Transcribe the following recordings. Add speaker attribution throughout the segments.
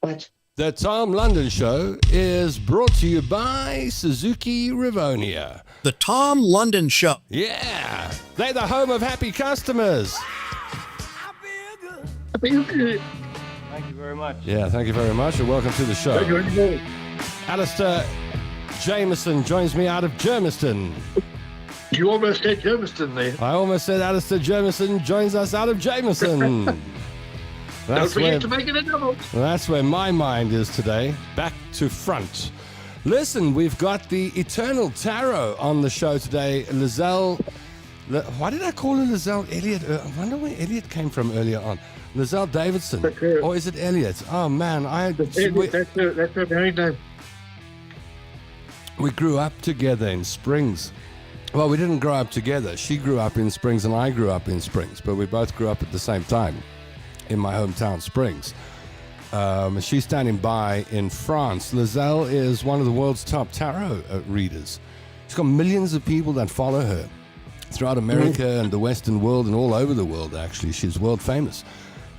Speaker 1: What?
Speaker 2: The Tom London Show is brought to you by Suzuki Rivonia.
Speaker 3: The Tom London Show.
Speaker 2: Yeah, they're the home of happy customers.
Speaker 1: I feel good.
Speaker 4: Thank you very much.
Speaker 2: Yeah, thank you very much, and welcome to the show.
Speaker 1: Thank you very much.
Speaker 2: Alistair Jameson joins me out of Germiston.
Speaker 1: You almost said Germiston there.
Speaker 2: I almost said Alistair Jameson joins us out of Jameson.
Speaker 1: Don't forget to make it a double.
Speaker 2: That's where my mind is today. Back to front. Listen, we've got the Eternal Tarot on the show today. Lieselle, why did I call her Lieselle Elliot? I wonder where Elliot came from earlier on. Lieselle Davidson. Or is it Elliot? Oh, man.
Speaker 1: That's her married name.
Speaker 2: We grew up together in Springs. Well, we didn't grow up together. She grew up in Springs and I grew up in Springs, but we both grew up at the same time in my hometown, Springs. She's standing by in France. Lieselle is one of the world's top tarot readers. She's got millions of people that follow her throughout America and the Western world and all over the world, actually. She's world famous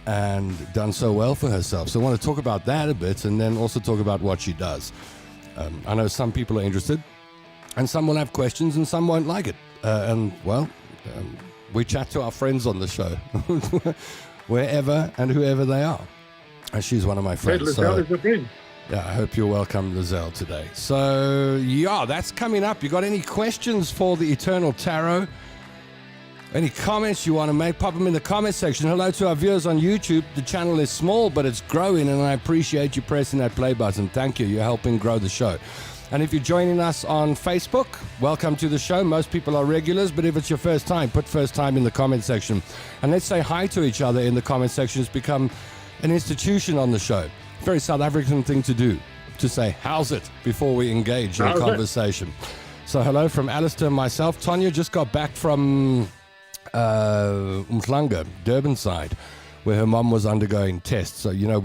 Speaker 2: and done so well for herself. So I want to talk about that a bit and then also talk about what she does. I know some people are interested and some will have questions and some won't like it. We chat to our friends on the show. Wherever and whoever they are. And she's one of my friends.
Speaker 1: Lieselle is a friend.
Speaker 2: Yeah, I hope you're welcome, Lieselle, today. So, yeah, that's coming up. You got any questions for the Eternal Tarot? Any comments you want to make? Pop them in the comment section. Hello to our viewers on YouTube. The channel is small, but it's growing, and I appreciate you pressing that play button. Thank you. You're helping grow the show. And if you're joining us on Facebook, welcome to the show. Most people are regulars, but if it's your first time, put first time in the comment section. And let's say hi to each other in the comment section. It's become an institution on the show. Very South African thing to do, to say, how's it, before we engage in conversation. So hello from Alistair and myself. Tonya just got back from Umhlanga, Durban side, where her mom was undergoing tests. So, you know,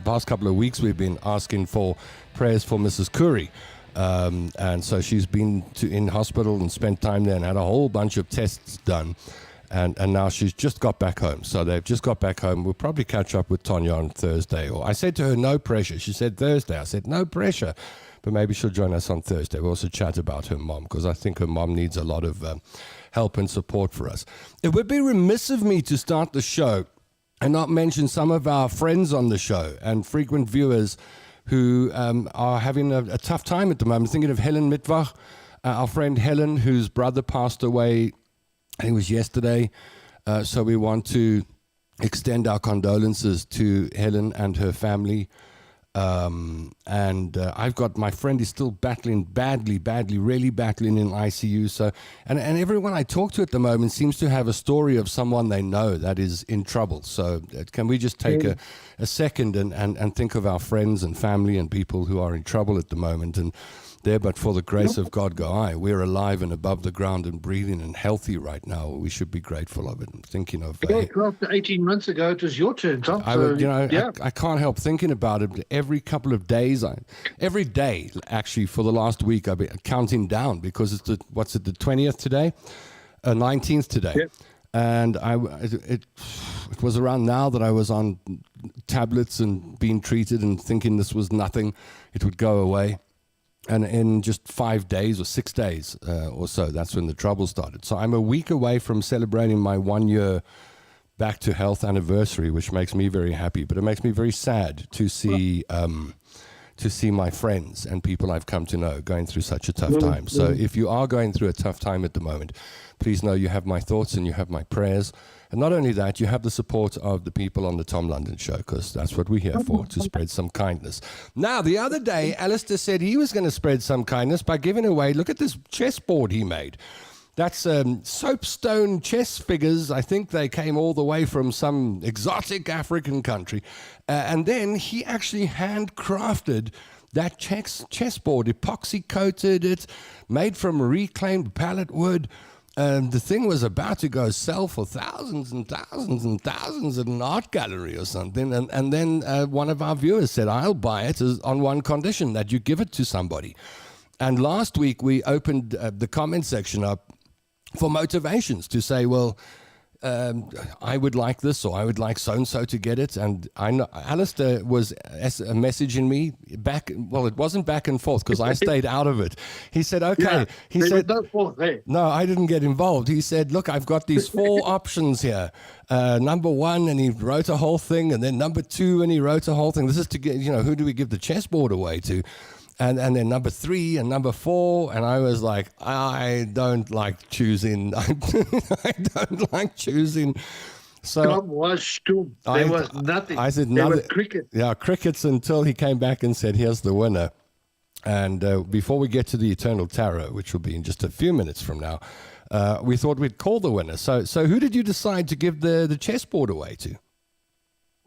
Speaker 2: past couple of weeks we've been asking for prayers for Mrs. Curry. And so she's been in hospital and spent time there and had a whole bunch of tests done. And now she's just got back home. So they've just got back home. We'll probably catch up with Tonya on Thursday. Or I said to her, no pressure. She said Thursday. I said, no pressure. But maybe she'll join us on Thursday. We'll also chat about her mom, because I think her mom needs a lot of help and support for us. It would be remiss of me to start the show and not mention some of our friends on the show and frequent viewers who are having a tough time at the moment. Thinking of Helen Mittwoch, our friend Helen, whose brother passed away, I think it was yesterday. So we want to extend our condolences to Helen and her family. I've got, my friend is still battling badly, really battling in ICU. So, and everyone I talk to at the moment seems to have a story of someone they know that is in trouble. So can we just take a second and think of our friends and family and people who are in trouble at the moment, and there, but for the grace of God go I. We're alive and above the ground and breathing and healthy right now. We should be grateful of it. I'm thinking of
Speaker 1: 12 to 18 months ago, it was your turn, Tom.
Speaker 2: I can't help thinking about it. Every couple of days, every day, actually, for the last week, I've been counting down, because it's the 20th today? 19th today. Yeah. And it was around now that I was on tablets and being treated and thinking this was nothing. It would go away. And in just 5 days or 6 days or so, that's when the trouble started. So I'm a week away from celebrating my 1 year back to health anniversary, which makes me very happy. But it makes me very sad to see my friends and people I've come to know going through such a tough time. So if you are going through a tough time at the moment, please know you have my thoughts and you have my prayers. And not only that, you have the support of the people on the Tom London Show, because that's what we're here for, to spread some kindness. Now, the other day, Alistair said he was going to spread some kindness by giving away, look at this chessboard he made. That's soapstone chess figures. I think they came all the way from some exotic African country. And then he actually handcrafted that chessboard, epoxy coated it, made from reclaimed pallet wood. The thing was about to go sell for thousands and thousands and thousands at an art gallery or something. And then one of our viewers said, I'll buy it on one condition, that you give it to somebody. And last week we opened the comment section up for motivations to say, well, I would like this, or I would like so-and-so to get it. And I know Alistair was messaging me back. Well, it wasn't back and forth because I stayed out of it. He said, okay.
Speaker 1: Yeah,
Speaker 2: He
Speaker 1: there
Speaker 2: said,
Speaker 1: was no fault there.
Speaker 2: no, I didn't get involved. He said, look, I've got these 4 options here. Number 1, and he wrote a whole thing. And then number 2, and he wrote a whole thing. This is to get, who do we give the chessboard away to? And then number 3 and number 4, and I was like, I don't like choosing. I don't like choosing. So
Speaker 1: Tom was stum. There was nothing.
Speaker 2: I said
Speaker 1: there
Speaker 2: nothing.
Speaker 1: was cricket.
Speaker 2: Yeah, crickets until he came back and said, "Here's the winner." And before we get to the Eternal Tarot, which will be in just a few minutes from now, we thought we'd call the winner. So who did you decide to give the chessboard away to?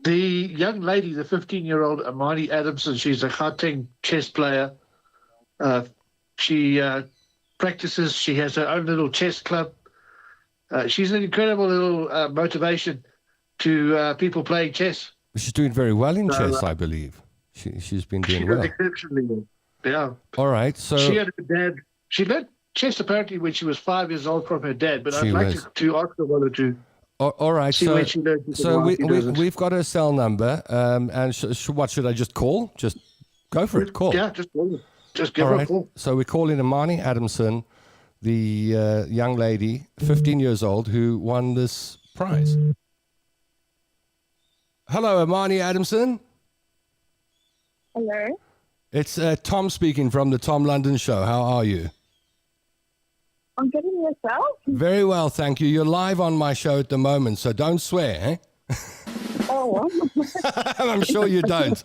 Speaker 1: The young lady, the 15-year-old Amani Adamson, she's a Gauteng chess player. She practices. She has her own little chess club. She's an incredible little motivation to people playing chess.
Speaker 2: She's doing very well in chess, I believe. She's been doing well.
Speaker 1: Exceptionally well. Yeah.
Speaker 2: All right. So
Speaker 1: she had her dad. She learned chess apparently when she was 5 years old from her dad. But I'd like to ask her one or two.
Speaker 2: All right.
Speaker 1: See where she learned.
Speaker 2: So we've got her cell number. And what should I just call? Just go for it. Call.
Speaker 1: Yeah, just call her. Just give her a call.
Speaker 2: So we're calling Amani Adamson, the young lady, 15 years old, who won this prize. Hello, Amani Adamson.
Speaker 5: Hello.
Speaker 2: It's Tom speaking from the Tom London Show. How are you?
Speaker 5: I'm getting yourself.
Speaker 2: Very well, thank you. You're live on my show at the moment, so don't swear, eh?
Speaker 5: Oh.
Speaker 2: I'm sure you don't.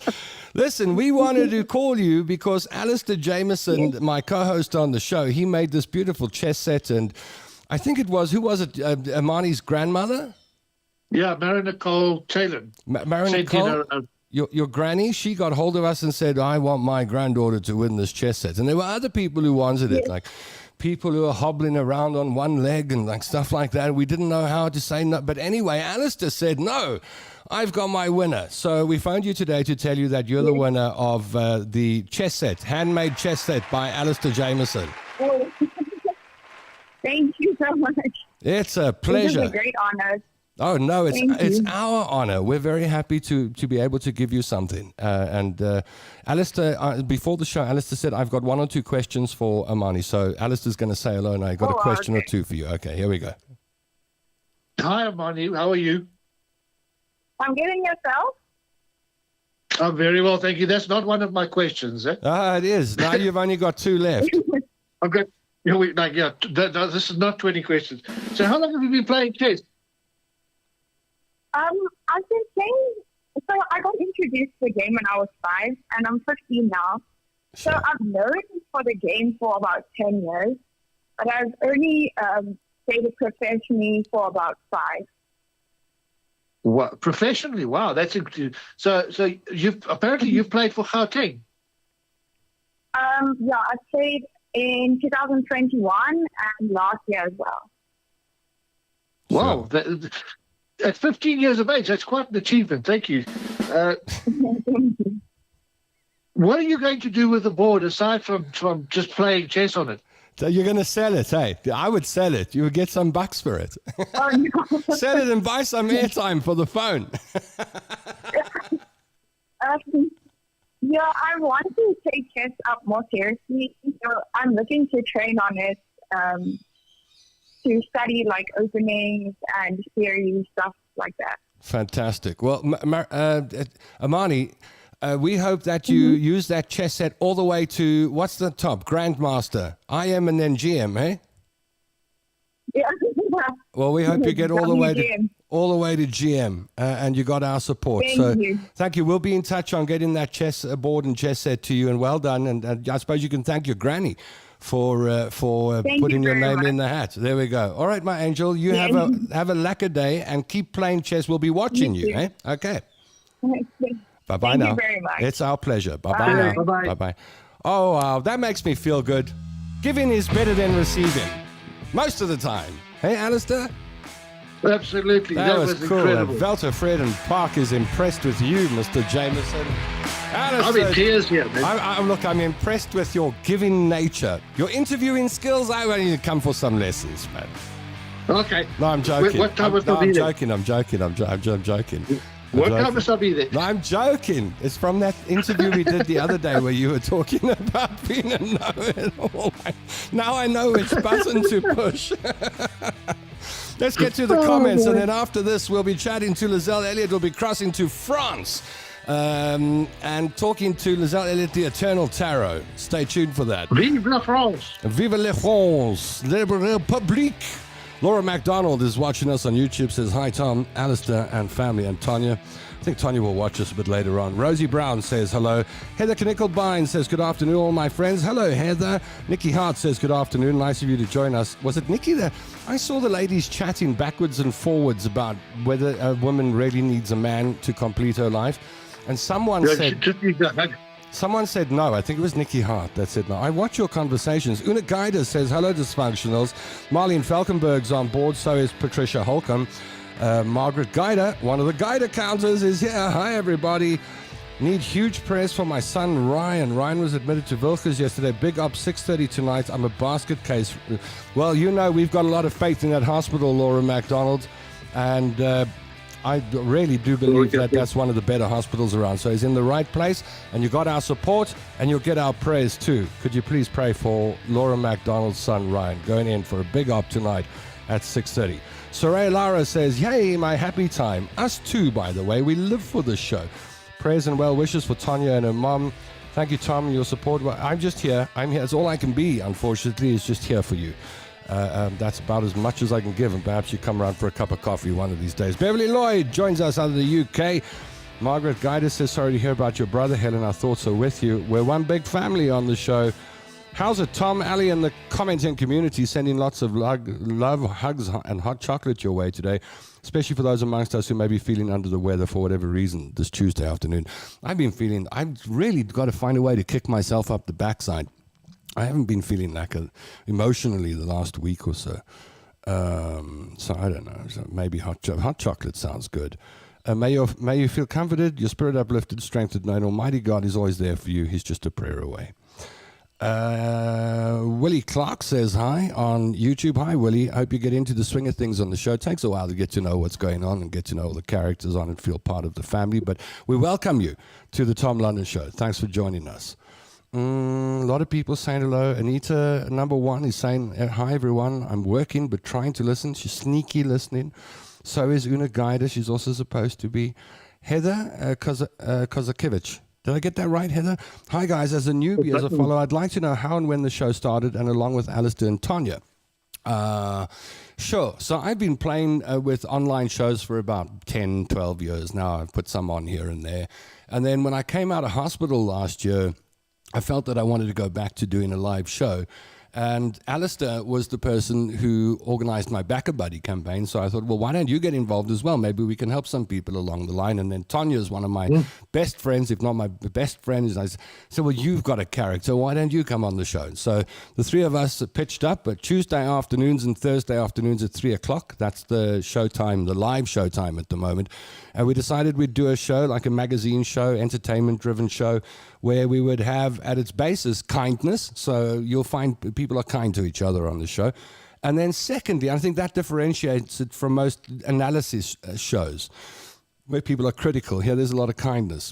Speaker 2: Listen, we wanted to call you because Alistair Jameson, my co-host on the show, he made this beautiful chess set, and I think it was, who was it, Amani's grandmother?
Speaker 1: Yeah, Mary Nicole Taylor.
Speaker 2: Mary Nicole? Your granny, she got hold of us and said, I want my granddaughter to win this chess set. And there were other people who wanted it, like people who are hobbling around on one leg and like stuff like that. We didn't know how to say no. But anyway, Alistair said, no, I've got my winner. So we phoned you today to tell you that you're the winner of the chess set, handmade chess set by Alistair Jameson.
Speaker 5: Oh. Thank you so much.
Speaker 2: It's a pleasure.
Speaker 5: This is a great honor.
Speaker 2: Oh, no, it's our honor. We're very happy to be able to give you something. And Alistair, before the show, Alistair said, I've got 1 or 2 questions for Amani. So Alistair's going to say hello, and I got a question or 2 for you. Okay, here we go.
Speaker 1: Hi, Amani. How are you?
Speaker 5: I'm getting yourself.
Speaker 1: I'm very well, thank you. That's not one of my questions, eh?
Speaker 2: It is. Now you've only got 2 left.
Speaker 1: I've got, this is not 20 questions. So how long have you been playing chess?
Speaker 5: I've been playing, so I got introduced to the game when I was 5, and I'm 15 now.
Speaker 2: Sure.
Speaker 5: So I've known for the game for about 10 years, but I've only played it professionally for about 5.
Speaker 1: What, professionally? Wow, that's interesting. So you've played for Gauteng.
Speaker 5: Yeah, I played in 2021 and last year as well.
Speaker 1: Wow, at 15 years of age, that's quite an achievement. Thank you. What are you going to do with the board aside from just playing chess on it?
Speaker 2: So you're going to sell it, hey? I would sell it. You would get some bucks for it.
Speaker 5: Oh, no.
Speaker 2: Sell it and buy some airtime for the phone.
Speaker 5: Yeah, I want to take chess up more seriously. So I'm looking to train on it, to study like openings and theory, stuff like that.
Speaker 2: Fantastic. Well, Amani, we hope that you use that chess set all the way to, what's the top? Grandmaster. IM and then GM, eh?
Speaker 5: Yeah.
Speaker 2: Well, we hope you get all the way to GM, and you got our support. Thank you. We'll be in touch on getting that chess board and chess set to you, and well done. And I suppose you can thank your granny for putting your name in the hat. There we go. All right, my angel, you have a lacquer day and keep playing chess. We'll be watching you, eh? Okay. Bye-bye now.
Speaker 5: Thank you very much.
Speaker 2: It's our pleasure. Bye-bye now.
Speaker 1: Bye-bye.
Speaker 2: Bye-bye. Oh, wow. That makes me feel good. Giving is better than receiving. Most of the time. Hey, Alistair?
Speaker 1: Absolutely. That was
Speaker 2: cool.
Speaker 1: incredible.
Speaker 2: Velter Fred and Park is impressed with you, Mr. Jameson. Alistair,
Speaker 1: I'm in tears here, man.
Speaker 2: Look, I'm impressed with your giving nature. Your interviewing skills, I want you to come for some lessons, man.
Speaker 1: Okay.
Speaker 2: No, I'm joking.
Speaker 1: What time must I
Speaker 2: I'm
Speaker 1: be there?
Speaker 2: joking. I'm joking. I'm joking.
Speaker 1: What time must I be there?
Speaker 2: No, I'm joking. It's from that interview we did the other day where you were talking about being a know-it-all. Now I know which button to push. Let's get to the comments, and then after this, we'll be chatting to Lieselle Elliot. We'll be crossing to France and talking to Lieselle Elliot, the Eternal Tarot. Stay tuned for that.
Speaker 1: Vive la France!
Speaker 2: Vive la France, la République. Laura MacDonald is watching us on YouTube, says, hi, Tom, Alistair, and family, and Tanya. I think Tanya will watch us a bit later on. Rosie Brown says, hello. Heather Knickelbein says, good afternoon, all my friends. Hello, Heather. Nikki Hart says, good afternoon. Nice of you to join us. Was it Nikki there? I saw the ladies chatting backwards and forwards about whether a woman really needs a man to complete her life. And someone said... Someone said no. I think it was Nikki Hart that said no. I watch your conversations. Una Guida says, hello, dysfunctionals. Marlene Falkenberg's on board. So is Patricia Holcomb. Margaret Guida, one of the Guida counters, is here. Hi, everybody. Need huge prayers for my son, Ryan. Ryan was admitted to Wilkes yesterday. Big up, 6:30 tonight. I'm a basket case. Well, you know, we've got a lot of faith in that hospital, Laura MacDonald. And... I really do believe that that's one of the better hospitals around. So he's in the right place, and you got our support, and you'll get our prayers too. Could you please pray for Laura MacDonald's son, Ryan, going in for a big op tonight at 6:30. Soraya Lara says, yay, my happy time. Us too, by the way. We live for this show. Prayers and well wishes for Tanya and her mom. Thank you, Tom, your support. Well, I'm just here. I'm here. That's all I can be, unfortunately, is just here for you. That's about as much as I can give, and perhaps you come around for a cup of coffee one of these days. Beverly Lloyd joins us out of the UK. Margaret Guida says, sorry to hear about your brother. Helen, our thoughts are with you. We're one big family on the show. How's it, Tom? Ali and the commenting community sending lots of love, hugs, and hot chocolate your way today, especially for those amongst us who may be feeling under the weather for whatever reason this Tuesday afternoon. I've really got to find a way to kick myself up the backside. I haven't been feeling like emotionally the last week or so. So I don't know. So maybe hot chocolate sounds good. May you feel comforted, your spirit uplifted, strengthened, knowing Almighty God is always there for you. He's just a prayer away. Willie Clark says hi on YouTube. Hi, Willie. I hope you get into the swing of things on the show. It takes a while to get to know what's going on and get to know all the characters on and feel part of the family. But we welcome you to the Tom London Show. Thanks for joining us. A lot of people saying hello. Anita, number one, is saying, hi, everyone. I'm working, but trying to listen. She's sneaky listening. So is Una Guida. She's also supposed to be. Heather Kozakiewicz. Did I get that right, Heather? Hi, guys. As a newbie, as a follower, I'd like to know how and when the show started, and along with Alistair and Tanya. Sure. So I've been playing with online shows for about 10, 12 years now. I've put some on here and there. And then when I came out of hospital last year, I felt that I wanted to go back to doing a live show. And Alistair was the person who organized my Back a Buddy campaign. So I thought, well, why don't you get involved as well? Maybe we can help some people along the line. And then Tanya is one of my best friends, if not my best friend. I said, well, you've got a character. Why don't you come on the show? So the three of us pitched up at Tuesday afternoons and Thursday afternoons at 3 o'clock. That's the showtime, the live showtime at the moment. And we decided we'd do a show, like a magazine show, entertainment-driven show, where we would have at its basis kindness. So you'll find people are kind to each other on the show. And then secondly, I think that differentiates it from most analysis shows where people are critical. Here there's a lot of kindness.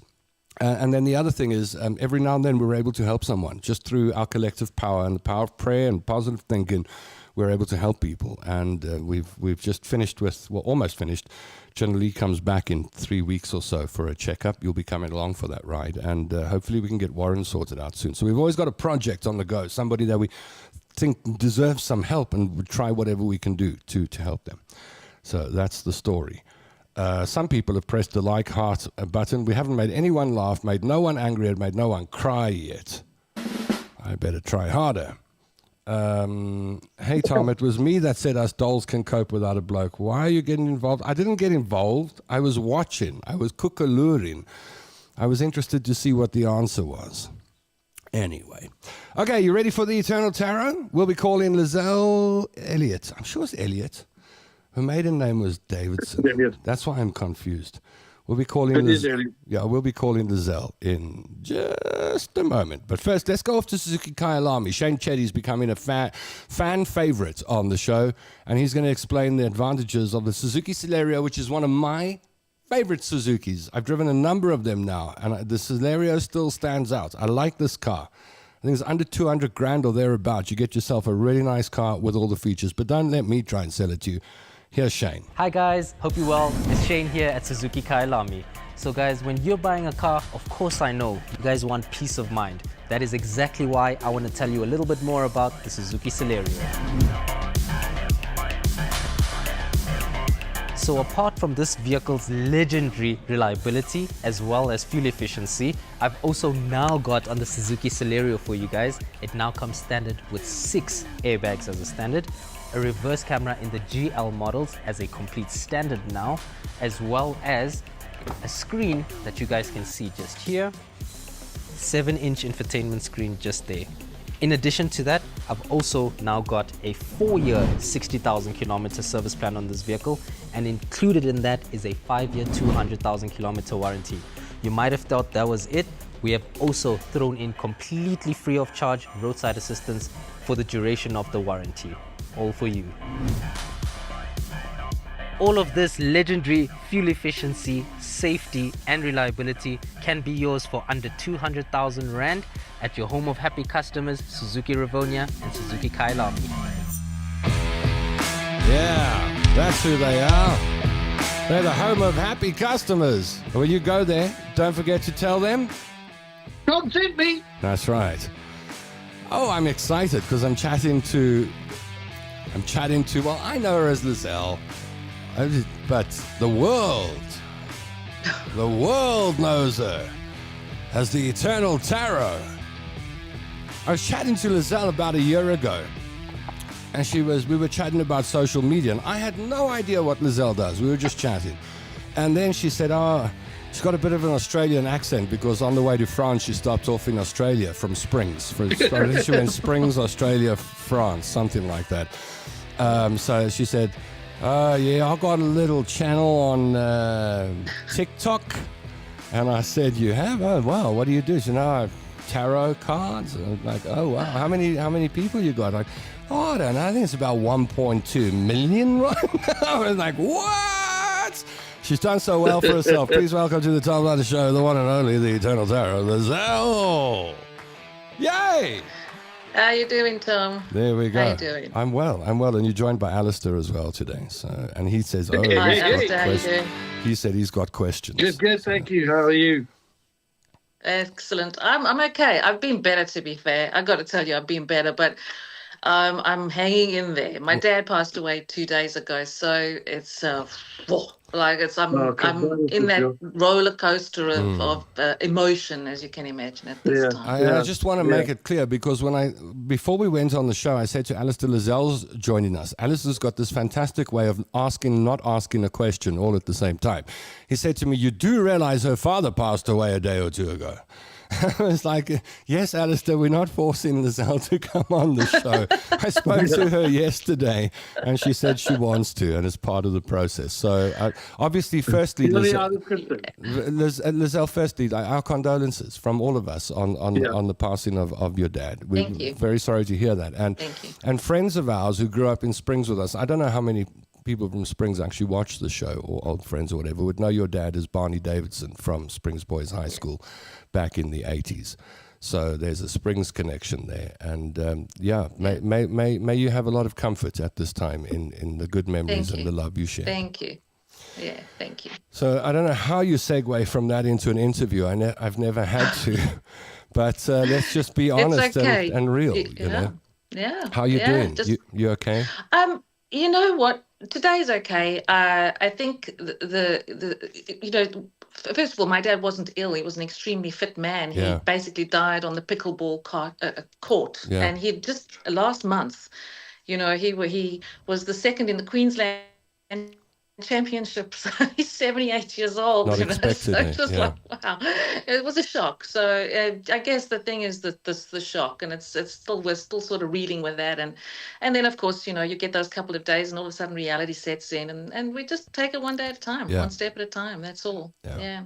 Speaker 2: And then the other thing is every now and then we're able to help someone just through our collective power and the power of prayer and positive thinking. We're able to help people. And we've just finished with, well, almost finished. Jenna Lee comes back in 3 weeks or so for a checkup. You'll be coming along for that ride. And hopefully we can get Warren sorted out soon. So we've always got a project on the go, somebody that we think deserves some help, and we'll try whatever we can do to help them. So that's the story. Some people have pressed the like heart button. We haven't made anyone laugh, made no one angry, and made no one cry yet. I better try harder. Hey, Tom, it was me that said us dolls can cope without a bloke. Why are you getting involved? I didn't get involved. I was watching. I was kookalooring. I was interested to see what the answer was. Anyway. Okay, you ready for the Eternal Tarot? We'll be calling Lieselle Elliot. I'm sure it's Elliot. Her maiden name was Davidson. That's why I'm confused. We'll be calling
Speaker 1: It is early.
Speaker 2: we'll be calling Lieselle in just a moment. But first, let's go off to Suzuki Kyalami. Shane Chetty's becoming a fan favorite on the show, and he's going to explain the advantages of the Suzuki Celerio, which is one of my favorite Suzukis. I've driven a number of them now, and the Celerio still stands out. I like this car. I think it's under 200 grand or thereabouts. You get yourself a really nice car with all the features, but don't let me try and sell it to you. Here's Shane.
Speaker 6: Hi guys, hope you're well. It's Shane here at Suzuki Kyalami. So guys, when you're buying a car, of course I know, you guys want peace of mind. That is exactly why I want to tell you a little bit more about the Suzuki Celerio. So apart from this vehicle's legendary reliability as well as fuel efficiency, I've also now got on the Suzuki Celerio for you guys. It now comes standard with 6 airbags as a standard, a reverse camera in the GL models as a complete standard now, as well as a screen that you guys can see just here, 7-inch infotainment screen just there. In addition to that, I've also now got a 4-year 60,000 kilometer service plan on this vehicle, and included in that is a 5-year 200,000 kilometer warranty. You might have thought that was it. We have also thrown in completely free of charge roadside assistance for the duration of the warranty. All for you. All of this legendary fuel efficiency, safety and reliability can be yours for under 200,000 Rand at your home of happy customers, Suzuki Rivonia and Suzuki Kyalami.
Speaker 2: Yeah, that's who they are. They're the home of happy customers. When you go there, don't forget to tell them.
Speaker 1: Tom sent me.
Speaker 2: That's right. Oh, I'm excited because I'm chatting to, well, I know her as Lieselle, but the world knows her as the Eternal Tarot. I was chatting to Lieselle about a year ago, and we were chatting about social media, and I had no idea what Lieselle does. We were just chatting. And then she said, she's got a bit of an Australian accent because on the way to France, she stopped off in Australia from Springs. She went Springs, Australia, France, something like that. So she said, yeah, I got a little channel on TikTok. And I said, you have? Oh, wow, what do you do? She said, no, tarot cards. And I'm like, oh, wow, how many people you got? Like, oh, I don't know, I think it's about 1.2 million right now. I was like, what? She's done so well for herself. Please welcome to the Tom Ladder Show, the one and only, the Eternal Tarot, Lieselle. Yay!
Speaker 7: How you doing, Tom?
Speaker 2: There we go.
Speaker 7: How you doing?
Speaker 2: I'm well, and you're joined by Alistair as well today. So, and he says, oh,
Speaker 7: Hi,
Speaker 2: he's got
Speaker 7: Alistair, how you
Speaker 2: questions.
Speaker 7: doing?
Speaker 2: He said he's got questions.
Speaker 1: Good, thank you. How are you?
Speaker 7: Excellent. I'm okay. I've been better, to be fair. I got to tell you, I've been better, but I'm hanging in there. My dad passed away 2 days ago, so it's I'm in that roller coaster of emotion, as you can imagine at this time.
Speaker 2: I just want to make it clear because before we went on the show, I said to Alistair, Lieselle's joining us. Alistair's got this fantastic way of not asking a question all at the same time. He said to me, you do realize her father passed away a day or two ago. I was like, yes, Alistair, we're not forcing Lieselle to come on the show. I spoke to her yesterday, and she said she wants to, and it's part of the process. So, obviously, firstly, Lieselle, firstly, our condolences from all of us on the passing of your dad. We're very sorry to hear that. And friends of ours who grew up in Springs with us, I don't know how many people from Springs actually watch the show, or old friends or whatever, would know your dad is Barney Davidson from Springs Boys High School back in the 80s. So there's a Springs connection there. And may you have a lot of comfort at this time in the good memories and the love you share.
Speaker 7: Thank you. Yeah, thank you.
Speaker 2: So I don't know how you segue from that into an interview. I've never had to. But let's just be honest and real. You know?
Speaker 7: Yeah.
Speaker 2: How you doing? You okay?
Speaker 7: You know what? Today's okay. I think first of all, my dad wasn't ill. He was an extremely fit man. He basically died on the pickleball court.
Speaker 2: Yeah.
Speaker 7: And he just last month, he was the second in the Queensland championships. He's 78 years old.
Speaker 2: Not
Speaker 7: you know,
Speaker 2: expected,
Speaker 7: so
Speaker 2: eh?
Speaker 7: it's just
Speaker 2: Yeah.
Speaker 7: like, wow, it was a shock. So I guess the thing is that the shock, and it's still, we're still sort of reeling with that, and then of course, you know, you get those couple of days, and all of a sudden reality sets in, and we just take it one day at a time,
Speaker 2: Yeah.
Speaker 7: one step at a time. That's all.
Speaker 2: Yeah.
Speaker 7: Yeah.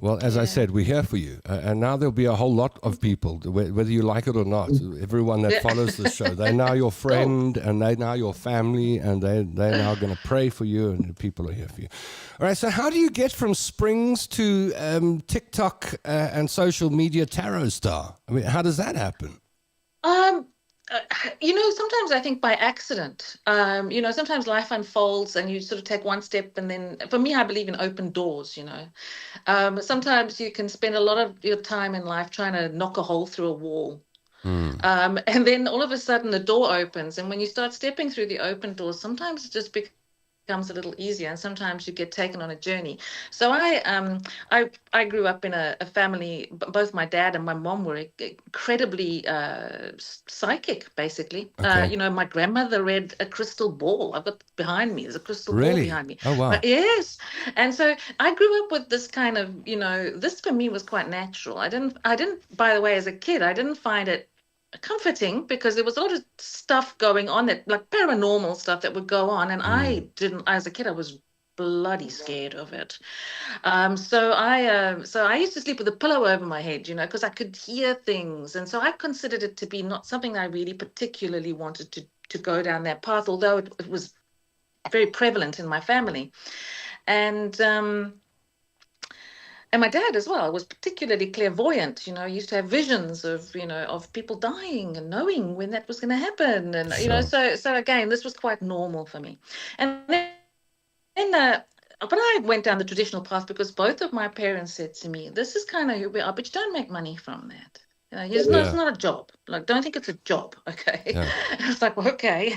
Speaker 2: Well, as I said, we're here for you. And now there'll be a whole lot of people, whether you like it or not, everyone that
Speaker 7: Yeah.
Speaker 2: follows the show, they're now your friend and they're now your family, and they're now going to pray for you, and people are here for you. All right, so how do you get from Springs to TikTok and social media tarot star? I mean, how does that happen?
Speaker 7: You know, sometimes I think by accident. You know, sometimes life unfolds and you sort of take one step, and then for me, I believe in open doors, you know. Sometimes you can spend a lot of your time in life trying to knock a hole through a wall. And then all of a sudden the door opens, and when you start stepping through the open door, sometimes it just becomes a little easier, and sometimes you get taken on a journey. So I grew up in a family. Both my dad and my mom were incredibly psychic, basically.
Speaker 2: Okay.
Speaker 7: You know, my grandmother read a crystal ball. I've got behind me. There's a crystal ball
Speaker 2: Really?
Speaker 7: behind me.
Speaker 2: Oh, wow.
Speaker 7: But yes, and so I grew up with this kind of, you know, this for me was quite natural. I didn't. By the way, as a kid, I didn't find it comforting because there was a lot of stuff going on, that like paranormal stuff that would go on, and I didn't. As a kid, I was bloody scared of it. So I used to sleep with a pillow over my head, you know, because I could hear things, and so I considered it to be not something I really particularly wanted to go down that path, although it was very prevalent in my family, and my dad as well was particularly clairvoyant. You know, he used to have visions of, you know, of people dying and knowing when that was going to happen. And, you know, so again, this was quite normal for me. And then, but I went down the traditional path because both of my parents said to me, this is kind of who we are, but you don't make money from that. You know, it's not a job. Like, don't think it's a job, okay?
Speaker 2: Yeah.
Speaker 7: It's like, well, okay,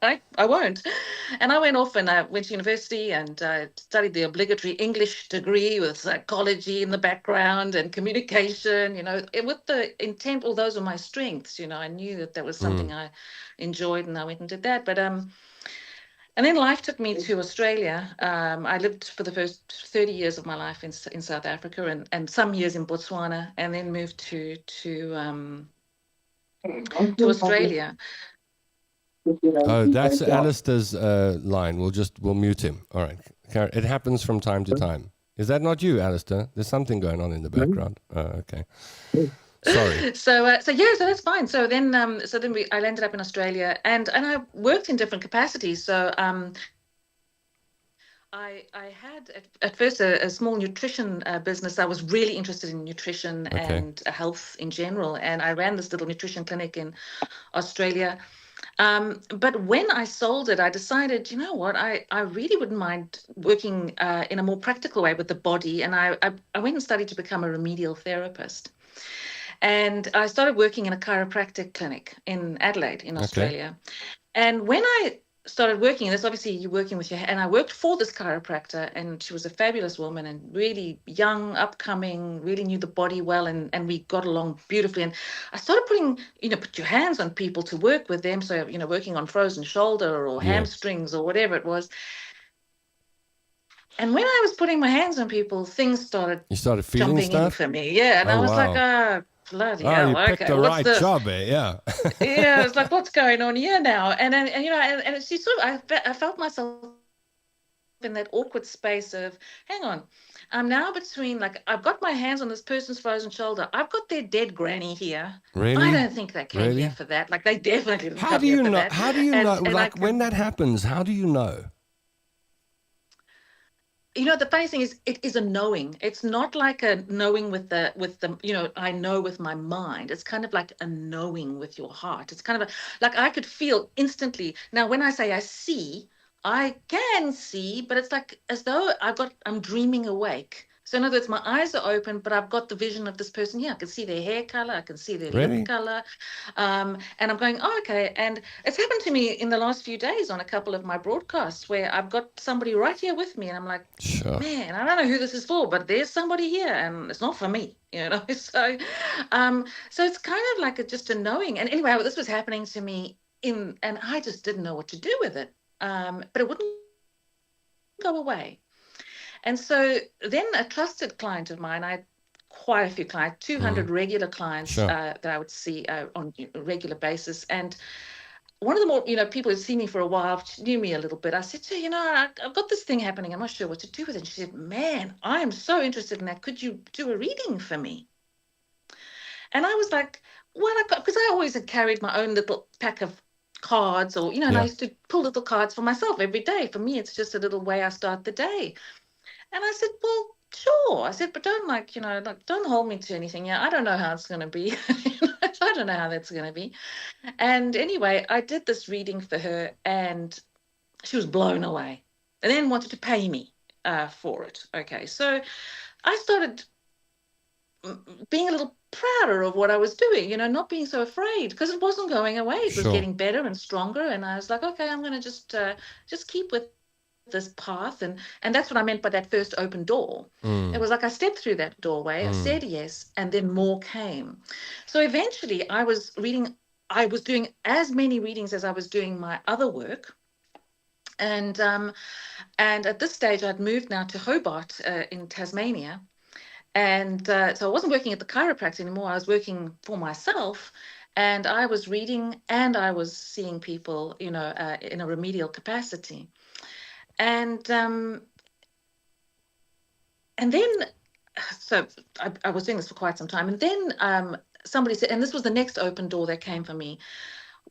Speaker 7: I won't. And I went off and I went to university and studied the obligatory English degree with psychology in the background and communication, you know, with the intent, all those were my strengths, you know. I knew that was something I enjoyed, and I went and did that. But and then life took me to Australia. I lived for the first 30 years of my life in South Africa, and some years in Botswana, and then moved to Australia.
Speaker 2: Oh, that's Alistair's line. We'll mute him. All right. It happens from time to time. Is that not you, Alistair? There's something going on in the background. Okay. Sorry.
Speaker 7: So that's fine. So then I ended up in Australia, and I worked in different capacities. So I had at first a small nutrition business. I was really interested in nutrition and health in general, and I ran this little nutrition clinic in Australia. But when I sold it, I decided, you know what, I really wouldn't mind working in a more practical way with the body, and I went and studied to become a remedial therapist. And I started working in a chiropractic clinic in Adelaide, in Australia. And when I started working, and this obviously you're working with your, and I worked for this chiropractor, and she was a fabulous woman and really young, upcoming, really knew the body well, and we got along beautifully. And I started put your hands on people to work with them. So, you know, working on frozen shoulder or hamstrings or whatever it was. And when I was putting my hands on people, things started
Speaker 2: feeling
Speaker 7: jumping
Speaker 2: stuff
Speaker 7: in for me. Yeah. And I was like, bloody hell,
Speaker 2: you picked the right job, eh? Yeah.
Speaker 7: Yeah, it's like, what's going on here now? And then, and you know, and it's sort of, I felt myself in that awkward space of, hang on, I'm now between, like, I've got my hands on this person's frozen shoulder. I've got their dead granny here.
Speaker 2: Really?
Speaker 7: I don't think they came here for that. Like, they definitely didn't come here for that.
Speaker 2: How do you know? Like, when that happens, how do you know?
Speaker 7: You know, the funny thing is, it is a knowing. It's not like a knowing with the, you know, I know with my mind. It's kind of like a knowing with your heart. It's kind of like I could feel instantly. Now, when I say I see, I can see, but it's like as though I'm dreaming awake. So in other words, my eyes are open, but I've got the vision of this person here. I can see their hair color. I can see their lip color. And I'm going, oh, okay. And it's happened to me in the last few days on a couple of my broadcasts where I've got somebody right here with me. And I'm like, man, I don't know who this is for, but there's somebody here and it's not for me, you know? So it's kind of like just a knowing. And anyway, this was happening to me and I just didn't know what to do with it. But it wouldn't go away. And so then a trusted client of mine, I had quite a few clients, 200 regular clients that I would see on a regular basis. And one of the more, people who'd seen me for a while, she knew me a little bit. I said to her, I've got this thing happening. I'm not sure what to do with it. And she said, man, I am so interested in that. Could you do a reading for me? And I was like, well, because I always had carried my own little pack of cards or, and I used to pull little cards for myself every day. For me, it's just a little way I start the day. And I said, well, sure. I said, but don't don't hold me to anything. Yeah, I don't know how it's going to be. I don't know how that's going to be. And anyway, I did this reading for her and she was blown away and then wanted to pay me for it. Okay. So I started being a little prouder of what I was doing, not being so afraid because it wasn't going away. It was getting better and stronger. And I was like, okay, I'm going to just keep with this path. And that's what I meant by that first open door. It was like I stepped through that doorway, I said yes, and then more came. So eventually I was doing as many readings as I was doing my other work. And at this stage I'd moved now to Hobart in Tasmania. And so I wasn't working at the chiropractor anymore. I was working for myself, and I was reading and I was seeing people, in a remedial capacity. And then, so I was doing this for quite some time. And then somebody said, and this was the next open door that came for me.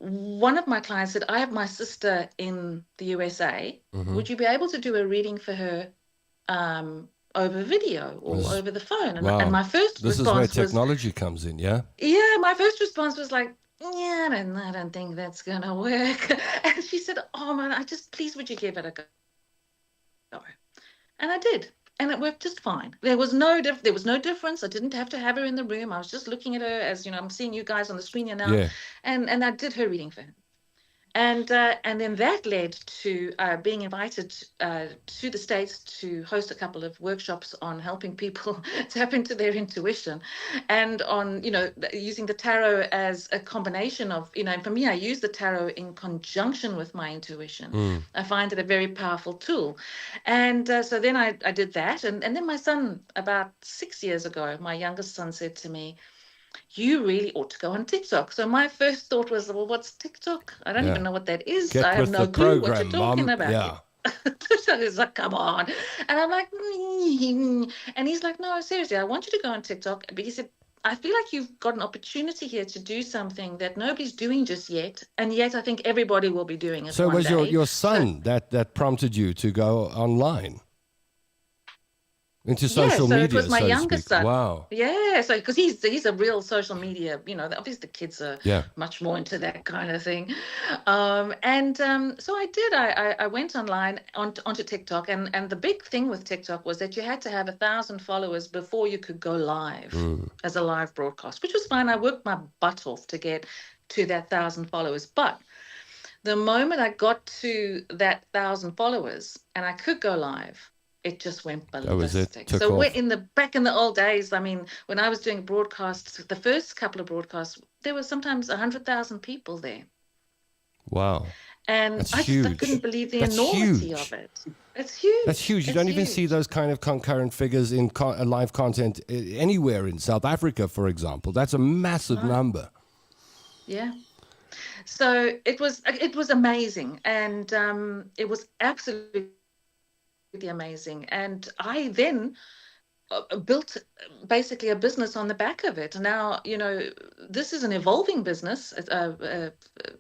Speaker 7: One of my clients said, I have my sister in the USA. Would you be able to do a reading for her over video or over the phone? And my first
Speaker 2: response is where technology comes in, yeah?
Speaker 7: Yeah, my first response was like, yeah, I don't think that's going to work. And she said, oh, man, please, would you give it a go? And I did, and it worked just fine. There was no difference. I didn't have to have her in the room. I was just looking at her as, I'm seeing you guys on the screen here now, and I did her reading for him. And then that led to being invited to the States to host a couple of workshops on helping people tap into their intuition, and on using the tarot as a combination of and for me, I use the tarot in conjunction with my intuition. I find it a very powerful tool, and so then I did that, and then my son, about 6 years ago, my youngest son, said to me, you really ought to go on TikTok. So my first thought was, well, what's TikTok? I don't even know what that is. I have no clue what you're talking about. Yeah. So he's like, come on. And I'm like, and he's like, no, seriously, I want you to go on TikTok. But he said, I feel like you've got an opportunity here to do something that nobody's doing just yet. And yet I think everybody will be doing it.
Speaker 2: So it was your son that prompted you to go online? Into social media,
Speaker 7: it was my youngest son.
Speaker 2: Wow.
Speaker 7: Yeah, so because he's a real social media, obviously the kids are much more into that kind of thing. So I did. I went online onto TikTok, and the big thing with TikTok was that you had to have 1,000 followers before you could go live as a live broadcast, which was fine. I worked my butt off to get to that 1,000 followers, but the moment I got to that 1,000 followers and I could go live, it just went ballistic. So we're back in the old days. I mean, when I was doing broadcasts, the first couple of broadcasts, there were sometimes 100,000 people there.
Speaker 2: Wow.
Speaker 7: And I couldn't believe the enormity of it. It's huge.
Speaker 2: That's huge. You don't even see those kind of concurrent figures in live content anywhere in South Africa, for example. That's a massive number.
Speaker 7: Yeah. So it was amazing. And it was absolutely amazing. And I then built basically a business on the back of it. Now, this is an evolving business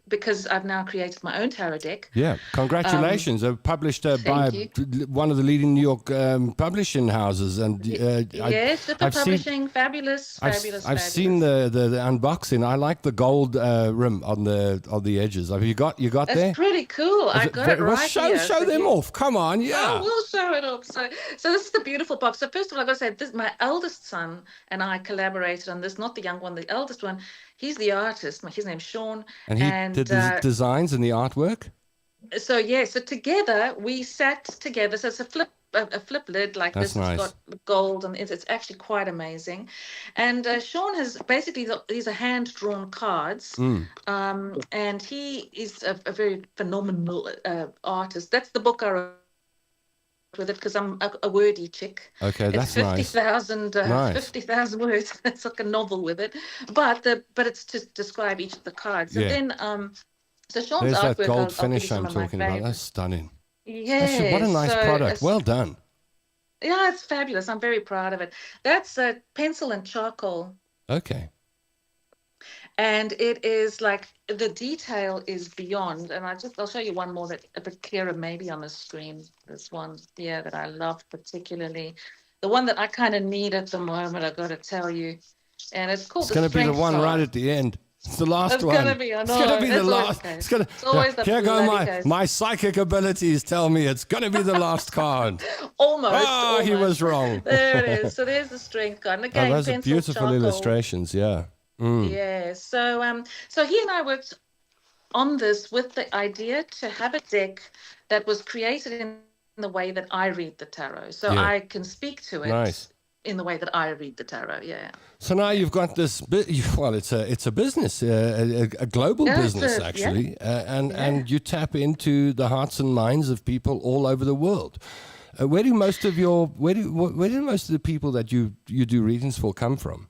Speaker 7: because I've now created my own tarot deck.
Speaker 2: Yeah, congratulations. Published by one of the leading New York publishing houses. And
Speaker 7: yes, Flipper Publishing, fabulous.
Speaker 2: I've seen the unboxing. I like the gold rim on the edges. Have you got
Speaker 7: That's
Speaker 2: there?
Speaker 7: That's pretty cool. I've got it right here.
Speaker 2: Show them off. Come on, yeah.
Speaker 7: Oh, we'll show it off. So this is the beautiful box. So first of all, I've got to say, my eldest son and I collaborated on this, not the young one, the eldest one. He's the artist. His name's Sean.
Speaker 2: And he did the designs and the artwork?
Speaker 7: So together, we sat together. So it's a flip lid like
Speaker 2: That's
Speaker 7: this.
Speaker 2: Nice.
Speaker 7: It's got gold, and it's actually quite amazing. And Sean has basically, these are hand-drawn cards. And he is a very phenomenal artist. That's the book I with it because I'm a wordy chick.
Speaker 2: Okay,
Speaker 7: It's
Speaker 2: that's nice.
Speaker 7: 50,000 words. It's like a novel with it, but it's to describe each of the cards.
Speaker 2: Yeah.
Speaker 7: And then so Sean's
Speaker 2: There's that
Speaker 7: artwork,
Speaker 2: gold
Speaker 7: I'll give
Speaker 2: finish
Speaker 7: you some
Speaker 2: I'm
Speaker 7: of my
Speaker 2: talking about. That's
Speaker 7: favorites.
Speaker 2: stunning.
Speaker 7: Yeah,
Speaker 2: Actually, what a nice product. Well done.
Speaker 7: Yeah, it's fabulous. I'm very proud of it. That's a pencil and charcoal.
Speaker 2: Okay.
Speaker 7: And it is like the detail is beyond. And I'll show you one more that a bit clearer maybe on the screen. This one here that I love particularly. The one that I kind of need at the moment, I've got to tell you. And it's called
Speaker 2: It's going to be the
Speaker 7: Strength
Speaker 2: one
Speaker 7: Card.
Speaker 2: right at the end. It's the last one.
Speaker 7: It's going to be, I know.
Speaker 2: It's going to be the
Speaker 7: It's always
Speaker 2: last.
Speaker 7: the case.
Speaker 2: It's going to.
Speaker 7: It's always the
Speaker 2: Here go
Speaker 7: bloody case.
Speaker 2: my psychic abilities tell me it's going to be the last card.
Speaker 7: Almost.
Speaker 2: Oh, he was wrong.
Speaker 7: There it is. So there's the Strength Card. And again,
Speaker 2: Those are
Speaker 7: pencil,
Speaker 2: beautiful
Speaker 7: charcoal.
Speaker 2: illustrations. Yeah. Mm.
Speaker 7: Yeah. So he and I worked on this with the idea to have a deck that was created in the way that I read the tarot. So
Speaker 2: Yeah.
Speaker 7: I can speak to it
Speaker 2: Nice.
Speaker 7: in the way that I read the tarot. Yeah.
Speaker 2: So now you've got this. Well, it's a business, a global business actually, and you tap into the hearts and minds of people all over the world. Where do most of the people that you do readings for come from?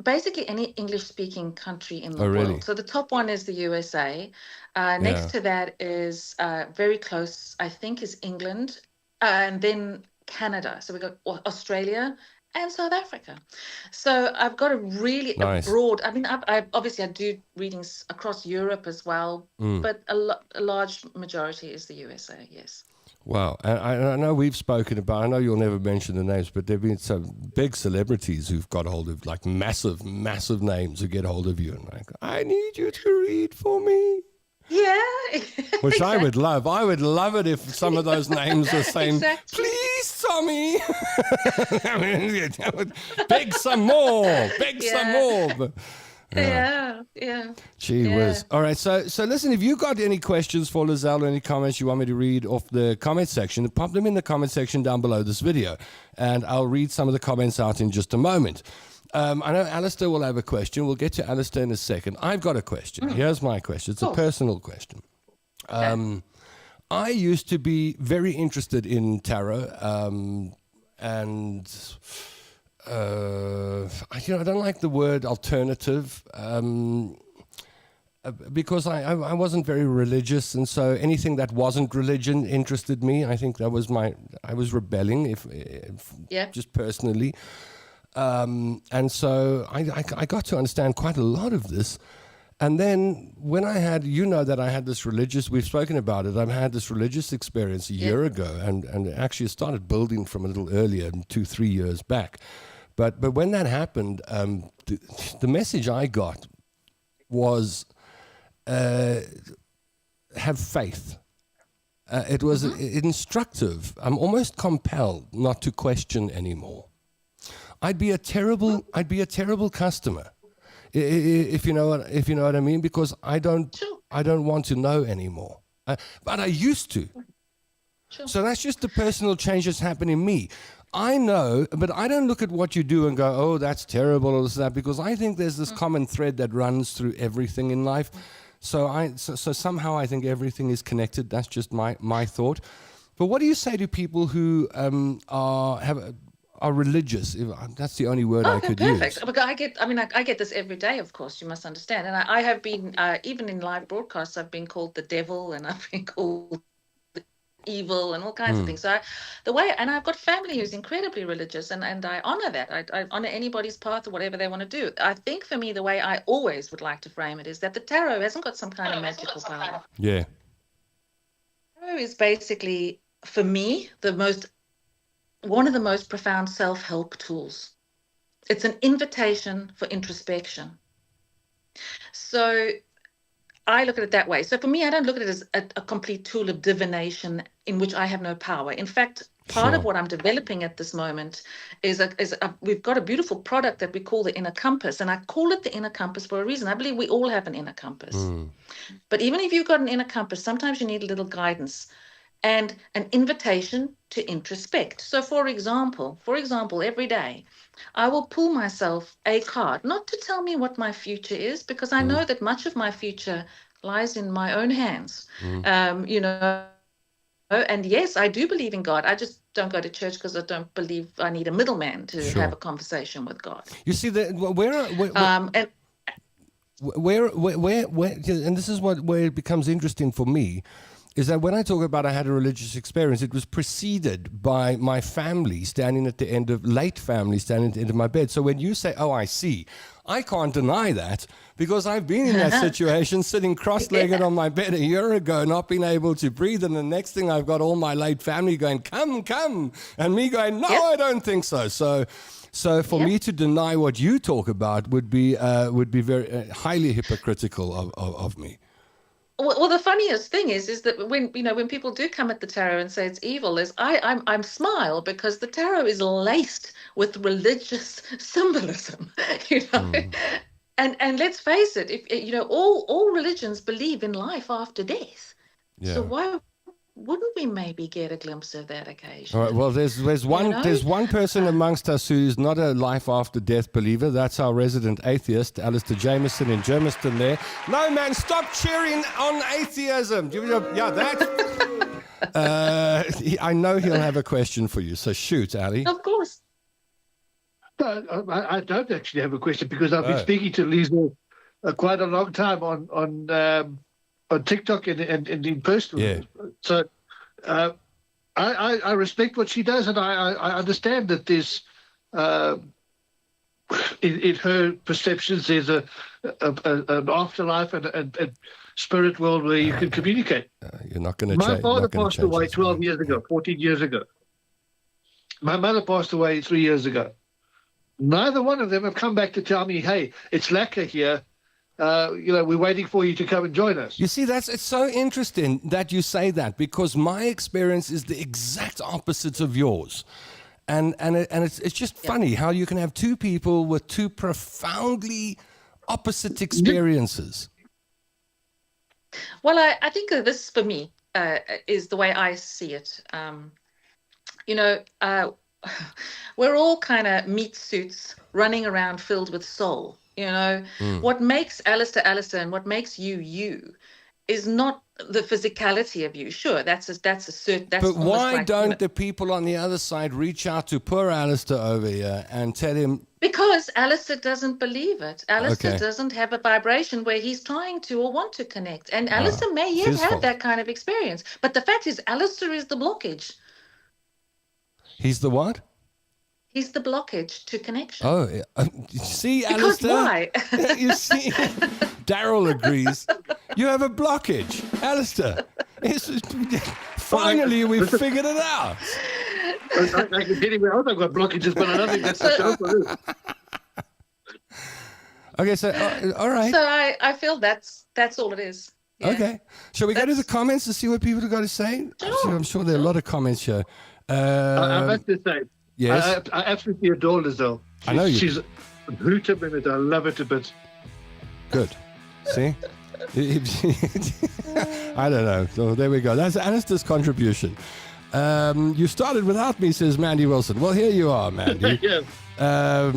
Speaker 7: Basically any English-speaking country in the
Speaker 2: Oh, really?
Speaker 7: world. So the top one is the USA. Next to that is very close, I think, is England, and then Canada. So we got Australia and South Africa. So I've got a really
Speaker 2: Nice.
Speaker 7: broad. I mean, I obviously I do readings across Europe as well, but a large majority is the USA. Yes.
Speaker 2: Wow. And I know we've spoken about, I know you'll never mention the names, but there have been some big celebrities who've got hold of, like massive names who get hold of you and like, I need you to read for me.
Speaker 7: Yeah.
Speaker 2: Which I would love. I would love it if some of those names are saying,
Speaker 7: Exactly.
Speaker 2: please, Tommy. Beg some more. Some more. But,
Speaker 7: Yeah.
Speaker 2: Gee whiz. All right. So listen, if you got any questions for Lieselle or any comments you want me to read off the comment section, pop them in the comment section down below this video, and I'll read some of the comments out in just a moment. I know Alistair will have a question. We'll get to Alistair in a second. I've got a question. Here's my question. It's a personal question. I used to be very interested in tarot, and I don't like the word alternative, because I wasn't very religious, and so anything that wasn't religion interested me. I think that was I was rebelling, if just personally. And so I got to understand quite a lot of this. And then when I had, that I had this religious, we've spoken about it, I've had this religious experience a year ago, and actually it started building from a little earlier, 2-3 years back. But when that happened, the message I got was, have faith. It was instructive. I'm almost compelled not to question anymore. I'd be a terrible customer, if you know what I mean, because I don't want to know anymore. But I used to.
Speaker 7: Sure.
Speaker 2: So that's just the personal change that's happened in me. I know, but I don't look at what you do and go, oh, that's terrible, or this, that, because I think there's this common thread that runs through everything in life. So somehow I think everything is connected. That's just my thought. But what do you say to people who are religious? That's the only word I could use.
Speaker 7: Because I get this every day, of course, you must understand. And I have been, even in live broadcasts, I've been called the devil, and I've been called evil and all kinds of things. So I've got family who's incredibly religious, and I honor that. I honor anybody's path or whatever they want to do. I think for me, the way I always would like to frame it is that the tarot hasn't got some kind of magical power.
Speaker 2: Yeah.
Speaker 7: Tarot is basically, for me, one of the most profound self-help tools. It's an invitation for introspection. So I look at it that way. So for me, I don't look at it as a complete tool of divination in which I have no power. In fact, part of what I'm developing at this moment is we've got a beautiful product that we call the inner compass. And I call it the inner compass for a reason. I believe we all have an inner compass. But even if you've got an inner compass, sometimes you need a little guidance and an invitation to introspect. So for example, every day, I will pull myself a card, not to tell me what my future is, because I know that much of my future lies in my own hands. and yes, I do believe in God. I just don't go to church because I don't believe I need a middleman to
Speaker 2: Sure.
Speaker 7: have a conversation with God.
Speaker 2: You see,
Speaker 7: And
Speaker 2: where, and this is where it becomes interesting for me, is that when I talk about I had a religious experience, it was preceded by my family standing at the end of, late family standing at the end of my bed. So when you say, oh, I see, I can't deny that because I've been in that situation, sitting cross-legged on my bed a year ago, not being able to breathe. And the next thing I've got all my late family going, come, come. And me going, no, I don't think so. So for me to deny what you talk about would be very highly hypocritical of me.
Speaker 7: Well, the funniest thing is that when people do come at the tarot and say it's evil, I'm smile because the tarot is laced with religious symbolism, and let's face it, if all religions believe in life after death, so why wouldn't we maybe get a glimpse of that occasion?
Speaker 2: All right, well, there's one person amongst us who's not a life after death believer. That's our resident atheist, Alistair Jameson in Germiston there. No, man, stop cheering on atheism. Yeah, that. I know he'll have a question for you, so shoot, Ali.
Speaker 7: Of course.
Speaker 1: I don't actually have a question because I've been speaking to Lieselle quite a long time on TikTok and in person.
Speaker 2: Yeah.
Speaker 1: So I respect what she does, and I understand that there's in her perceptions there's an afterlife and spirit world where you can communicate.
Speaker 2: You're not going to change.
Speaker 1: My father passed away 12 years ago, 14 years ago. My mother passed away 3 years ago. Neither one of them have come back to tell me, hey, it's lacquer here. We're waiting for you to come and join us.
Speaker 2: You see, it's so interesting that you say that because my experience is the exact opposite of yours. And it's just funny how you can have two people with two profoundly opposite experiences.
Speaker 7: Well, I think this, for me, is the way I see it. We're all kind of meat suits running around filled with soul. What makes Alistair and what makes you is not the physicality of you. Sure, that's a certain.
Speaker 2: But why don't the people on the other side reach out to poor Alistair over here and tell him?
Speaker 7: Because Alistair doesn't believe it. Alistair doesn't have a vibration where he's trying to or want to connect. And Alistair may have had that kind of experience. But the fact is, Alistair is the blockage.
Speaker 2: He's the what?
Speaker 7: He's the blockage to connection.
Speaker 2: Oh, see,
Speaker 7: because
Speaker 2: Alistair?
Speaker 7: Why?
Speaker 2: You see, Daryl agrees. You have a blockage, Alistair. Finally, we've figured it out.
Speaker 1: I can tell you where else I've got blockages, but I don't think that's the show for this.
Speaker 2: Okay, so, all right.
Speaker 7: So I feel that's all it is.
Speaker 2: Yeah. Okay. Shall we go to the comments to see what people have got to say?
Speaker 7: Sure.
Speaker 2: I'm sure there are a lot of comments here.
Speaker 1: I have to say,
Speaker 2: yes?
Speaker 1: I absolutely adore Lieselle.
Speaker 2: I know you.
Speaker 1: She's a hoot a minute. I love it a bit.
Speaker 2: Good. See? I don't know. So there we go. That's Alistair's contribution. You started without me, says Mandy Wilson. Well, here you are, Mandy.
Speaker 1: Yeah.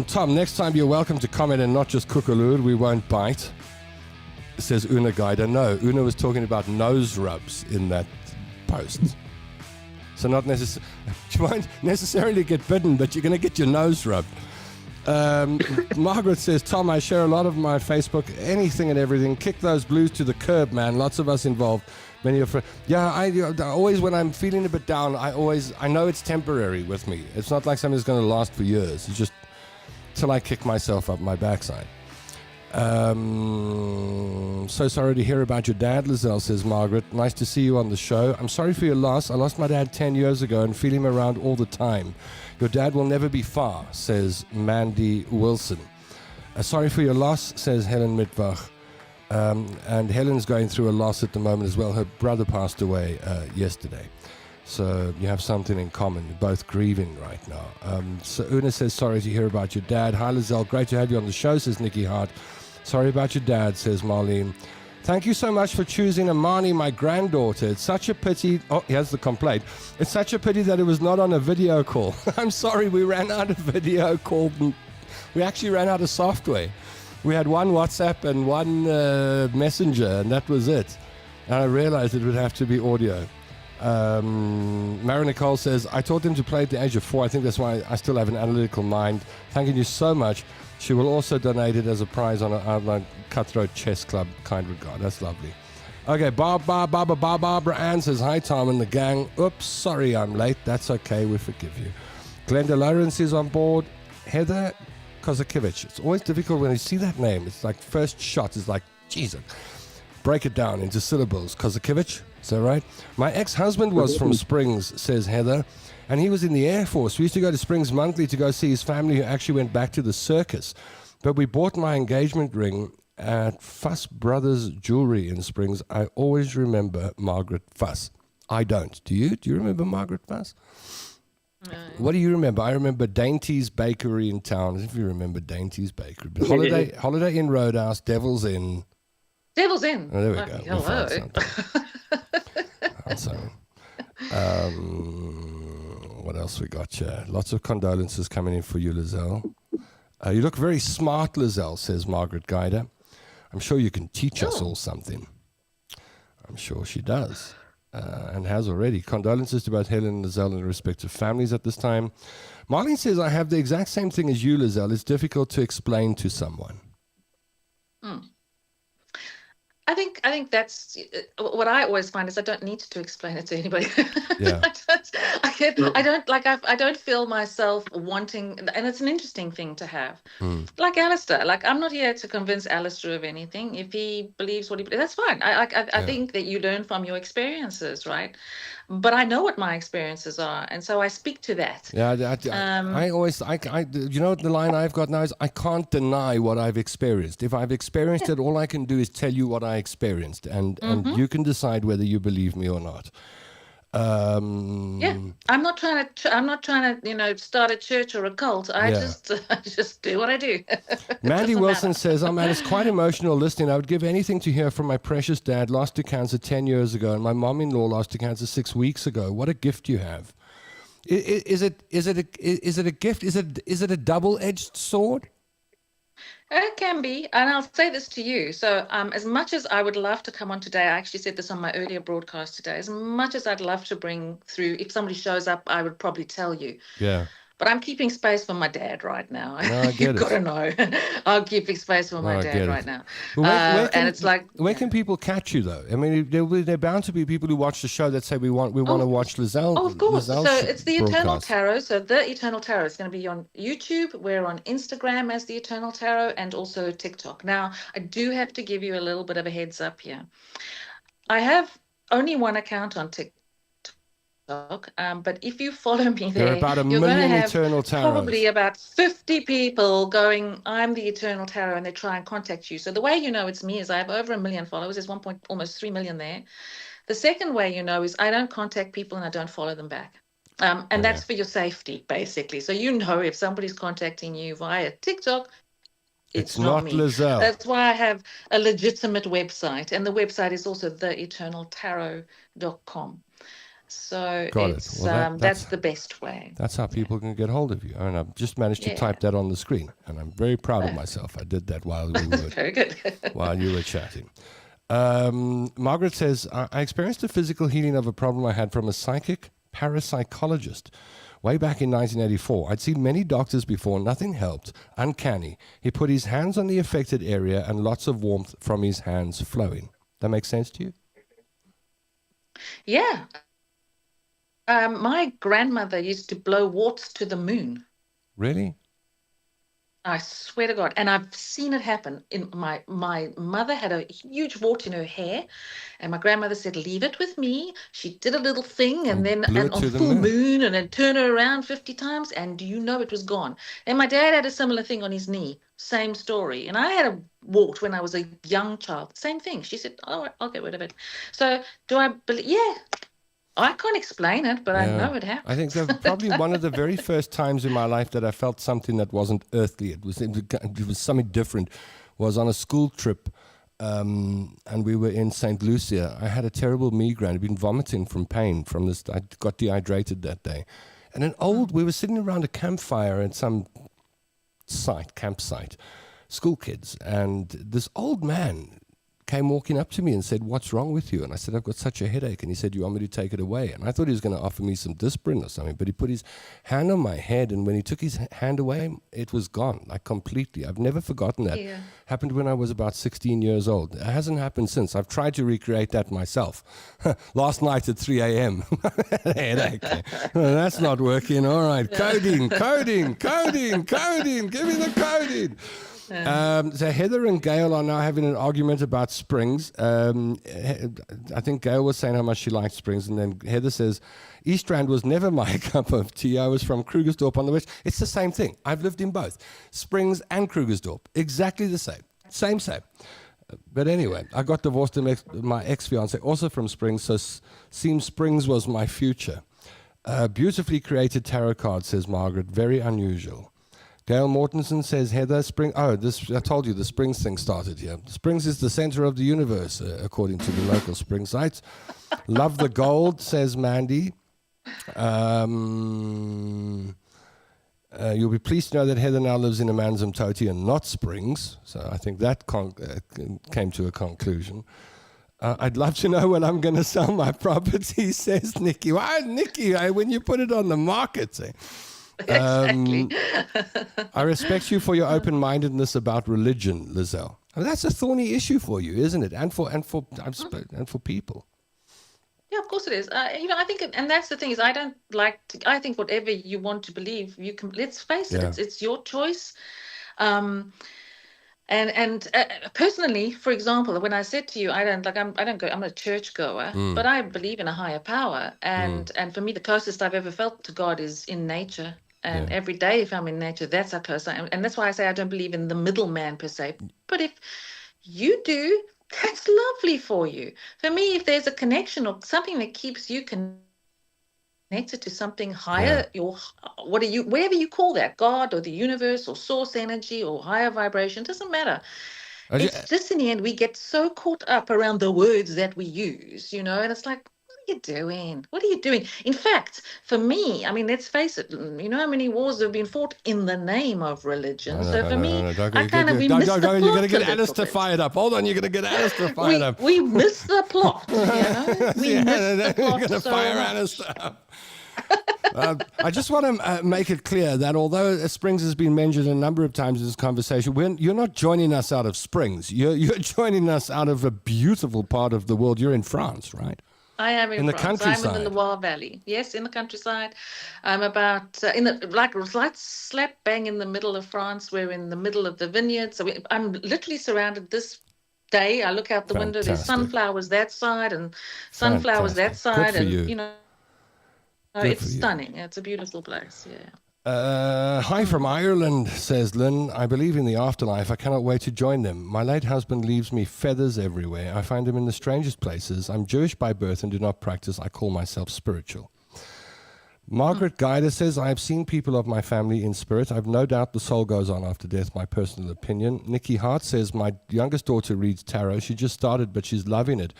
Speaker 2: Tom, next time you're welcome to comment and not just cookaloo. We won't bite, says Una Guida. No, Una was talking about nose rubs in that post. So not necessarily, you won't necessarily get bitten, but you're going to get your nose rubbed. Margaret says, Tom, I share a lot of my Facebook, anything and everything. Kick those blues to the curb, man. Lots of us involved. Many of I always, when I'm feeling a bit down, I know it's temporary with me. It's not like something that's going to last for years. It's just till I kick myself up my backside. So sorry to hear about your dad, Lieselle, says Margaret. Nice to see you on the show. I'm sorry for your loss. I lost my dad 10 years ago and feel him around all the time. Your dad will never be far, says Mandy Wilson. Sorry for your loss, says Helen Mittbach. And Helen's going through a loss at the moment as well. Her brother passed away yesterday. So you have something in common. You're both grieving right now. So Una says, sorry to hear about your dad. Hi, Lieselle. Great to have you on the show, says Nikki Hart. Sorry about your dad, says Marlene. Thank you so much for choosing Amani, my granddaughter. It's such a pity. Oh, here's the complaint. It's such a pity that it was not on a video call. I'm sorry, we ran out of video call. We actually ran out of software. We had one WhatsApp and one Messenger, and that was it. And I realized it would have to be audio. Mara Nicole says, I taught him to play at the age of 4. I think that's why I still have an analytical mind. Thanking you so much. She will also donate it as a prize on our Cutthroat Chess Club. Kind regard. That's lovely. Okay, Barbara Ann says, hi, Tom and the gang. Oops, sorry I'm late. That's okay. We forgive you. Glenda Lawrence is on board. Heather Kozakiewicz. It's always difficult when you see that name. It's like first shot is like, Jesus. Break it down into syllables. Kozakiewicz. Is that right? My ex-husband was from Springs, says Heather, and he was in the Air Force. We used to go to Springs monthly to go see his family who actually went back to the circus. But we bought my engagement ring at Fuss Brothers Jewelry in Springs. I always remember Margaret Fuss. I don't. Do you? Do you remember Margaret Fuss? No. What do you remember? I remember Dainty's Bakery in town. If you remember Dainty's Bakery. But Holiday Inn Roadhouse, Devil's Inn.
Speaker 7: Devil's Inn.
Speaker 2: Oh, there we go.
Speaker 7: Hello.
Speaker 2: What else we got here? Lots of condolences coming in for you, Lieselle. You look very smart, Lieselle, says Margaret Guider. I'm sure you can teach us all something. I'm sure she does. And has already. Condolences to both Helen and Lieselle and their respective families at this time. Marlene says, I have the exact same thing as you, Lieselle. It's difficult to explain to someone.
Speaker 7: I think that's what I always find is I don't need to explain it to anybody.
Speaker 2: Yeah.
Speaker 7: I don't feel myself wanting, and it's an interesting thing to have. Like Alistair, like I'm not here to convince Alistair of anything. If he believes what he believes, that's fine. I think that you learn from your experiences, right? But I know what my experiences are, and so I speak to that.
Speaker 2: Yeah, I always, you know what the line I've got now is, I can't deny what I've experienced. If I've experienced it, all I can do is tell you what I experienced, and you can decide whether you believe me or not.
Speaker 7: I'm not trying to, start a church or a cult. I just do what I do.
Speaker 2: Mandy Wilson says, oh man, it's quite emotional listening. I would give anything to hear from my precious dad, lost to cancer 10 years ago, and my mom-in-law lost to cancer 6 weeks ago. What a gift you have. Is it a gift? Is it a double-edged sword?
Speaker 7: It can be, and I'll say this to you. So as much as I would love to come on today, I actually said this on my earlier broadcast today, as much as I'd love to bring through, if somebody shows up, I would probably tell you.
Speaker 2: Yeah.
Speaker 7: But I'm keeping space for my dad right now.
Speaker 2: No, I get
Speaker 7: You've got to know. I'm keeping space for my dad right now.
Speaker 2: Well,
Speaker 7: and it's like...
Speaker 2: Where can people catch you, though? I mean, there are bound to be people who watch the show that say, we want to watch Lieselle.
Speaker 7: Oh, of course.
Speaker 2: Lieselle
Speaker 7: so it's The Eternal Tarot. So The Eternal Tarot is going to be on YouTube. We're on Instagram as The Eternal Tarot and also TikTok. Now, I do have to give you a little bit of a heads up here. I have only one account on TikTok. But if you follow me there,
Speaker 2: about a
Speaker 7: you're going to have
Speaker 2: Eternal Tarots.
Speaker 7: Probably about 50 people going, I'm the Eternal Tarot, and they try and contact you. So the way you know it's me is I have over 1 million followers. There's almost 3 million there. The second way you know is I don't contact people and I don't follow them back. And that's for your safety, basically. So you know if somebody's contacting you via TikTok, it's not me.
Speaker 2: Lieselle.
Speaker 7: That's why I have a legitimate website. And the website is also theeternaltarot.com. So that's the best way.
Speaker 2: That's how people can get hold of you. And I've just managed to type that on the screen, and I'm very proud of myself. I did that while we were
Speaker 7: very good.
Speaker 2: while you were chatting. Margaret says, I experienced a physical healing of a problem I had from a psychic parapsychologist way back in 1984. I'd seen many doctors before. Nothing helped. Uncanny. He put his hands on the affected area and lots of warmth from his hands flowing. That makes sense to you?
Speaker 7: Yeah. My grandmother used to blow warts to the moon.
Speaker 2: Really?
Speaker 7: I swear to God. And I've seen it happen. My mother had a huge wart in her hair, and my grandmother said, leave it with me. She did a little thing, and then on full moon, and then turn her around 50 times, and it was gone. And my dad had a similar thing on his knee. Same story. And I had a wart when I was a young child. Same thing. She said, oh, I'll get rid of it. So do I believe? Yeah. I can't explain it, but I know it happened.
Speaker 2: I think that's probably one of the very first times in my life that I felt something that wasn't earthly. It was something different. Was on a school trip, and we were in St. Lucia. I had a terrible migraine. I'd been vomiting from pain from this. I got dehydrated that day. And we were sitting around a campfire at some campsite, school kids. And this old man came walking up to me and said, "What's wrong with you?" And I said, "I've got such a headache." And he said, "You want me to take it away?" And I thought he was going to offer me some Disprin or something, but he put his hand on my head, and when he took his hand away, it was gone, like completely. I've never forgotten that.
Speaker 7: Yeah.
Speaker 2: Happened when I was about 16 years old. It hasn't happened since. I've tried to recreate that myself. Last night at 3 a.m. Headache. Well, that's not working. All right, codeine. Give me the codeine. So Heather and Gail are now having an argument about Springs. I think Gail was saying how much she liked Springs, and then Heather says, East Rand was never my cup of tea. I was from Krugersdorp on the west. It's the same thing. I've lived in both, Springs and Krugersdorp. Exactly the same. Same. But anyway, I got divorced to my ex-fiance, also from Springs, so seems Springs was my future. Beautifully created tarot card, says Margaret. Very unusual. Gail Mortensen says, Heather, Spring. Oh, this I told you the Springs thing started here. Springs is the center of the universe, according to the local Spring sites. Love the gold, says Mandy. You'll be pleased to know that Heather now lives in Amanzimtoti and not Springs. So I think that came to a conclusion. I'd love to know when I'm going to sell my property, says Nikki. Why, Nikki, when you put it on the market,
Speaker 7: Exactly.
Speaker 2: I respect you for your open-mindedness about religion, Lieselle. I mean, that's a thorny issue for you, isn't it? And for people.
Speaker 7: Yeah, of course it is. I think, and that's the thing is, I don't like to. I think whatever you want to believe, you can. Let's face it, it's your choice. And personally, for example, when I said to you, I don't go. I'm a church goer, but I believe in a higher power. And for me, the closest I've ever felt to God is in nature. And every day, if I'm in nature, that's how close I am. And that's why I say I don't believe in the middleman per se. But if you do, that's lovely for you. For me, if there's a connection or something that keeps you connected to something higher, whatever you call that, God or the universe or source energy or higher vibration, doesn't matter. It's just in the end, we get so caught up around the words that we use, and it's like, what are you doing? What are you doing? In fact, for me, I mean, let's face it, you know how many wars have been fought in the name of religion. So for me, I kind of, we missed the plot.
Speaker 2: You're going to get Alistair fired up. Hold on, you're going to get Alistair fired up.
Speaker 7: We missed the plot, We missed the plot.
Speaker 2: You're going to fire Alistair up. I just want to make it clear that although Springs has been mentioned a number of times in this conversation, you're not joining us out of Springs. You're joining us out of a beautiful part of the world. You're in France, right?
Speaker 7: I am in
Speaker 2: the
Speaker 7: France.
Speaker 2: countryside.
Speaker 7: I'm in the Loire Valley. Yes, in the countryside. I'm about right slap bang in the middle of France. We're in the middle of the vineyards. So I'm literally surrounded this day. I look out the window. There's sunflowers that side and sunflowers that side,
Speaker 2: Good for
Speaker 7: and it's stunning. It's a beautiful place. Yeah.
Speaker 2: Hi from Ireland, says Lynn. I believe in the afterlife. I cannot wait to join them. My late husband leaves me feathers everywhere. I find him in the strangest places. I'm Jewish by birth and do not practice. I call myself spiritual. Margaret Guider says, I have seen people of my family in spirit. I've no doubt the soul goes on after death, my personal opinion. Nikki Hart says, my youngest daughter reads tarot. She just started, but she's loving it.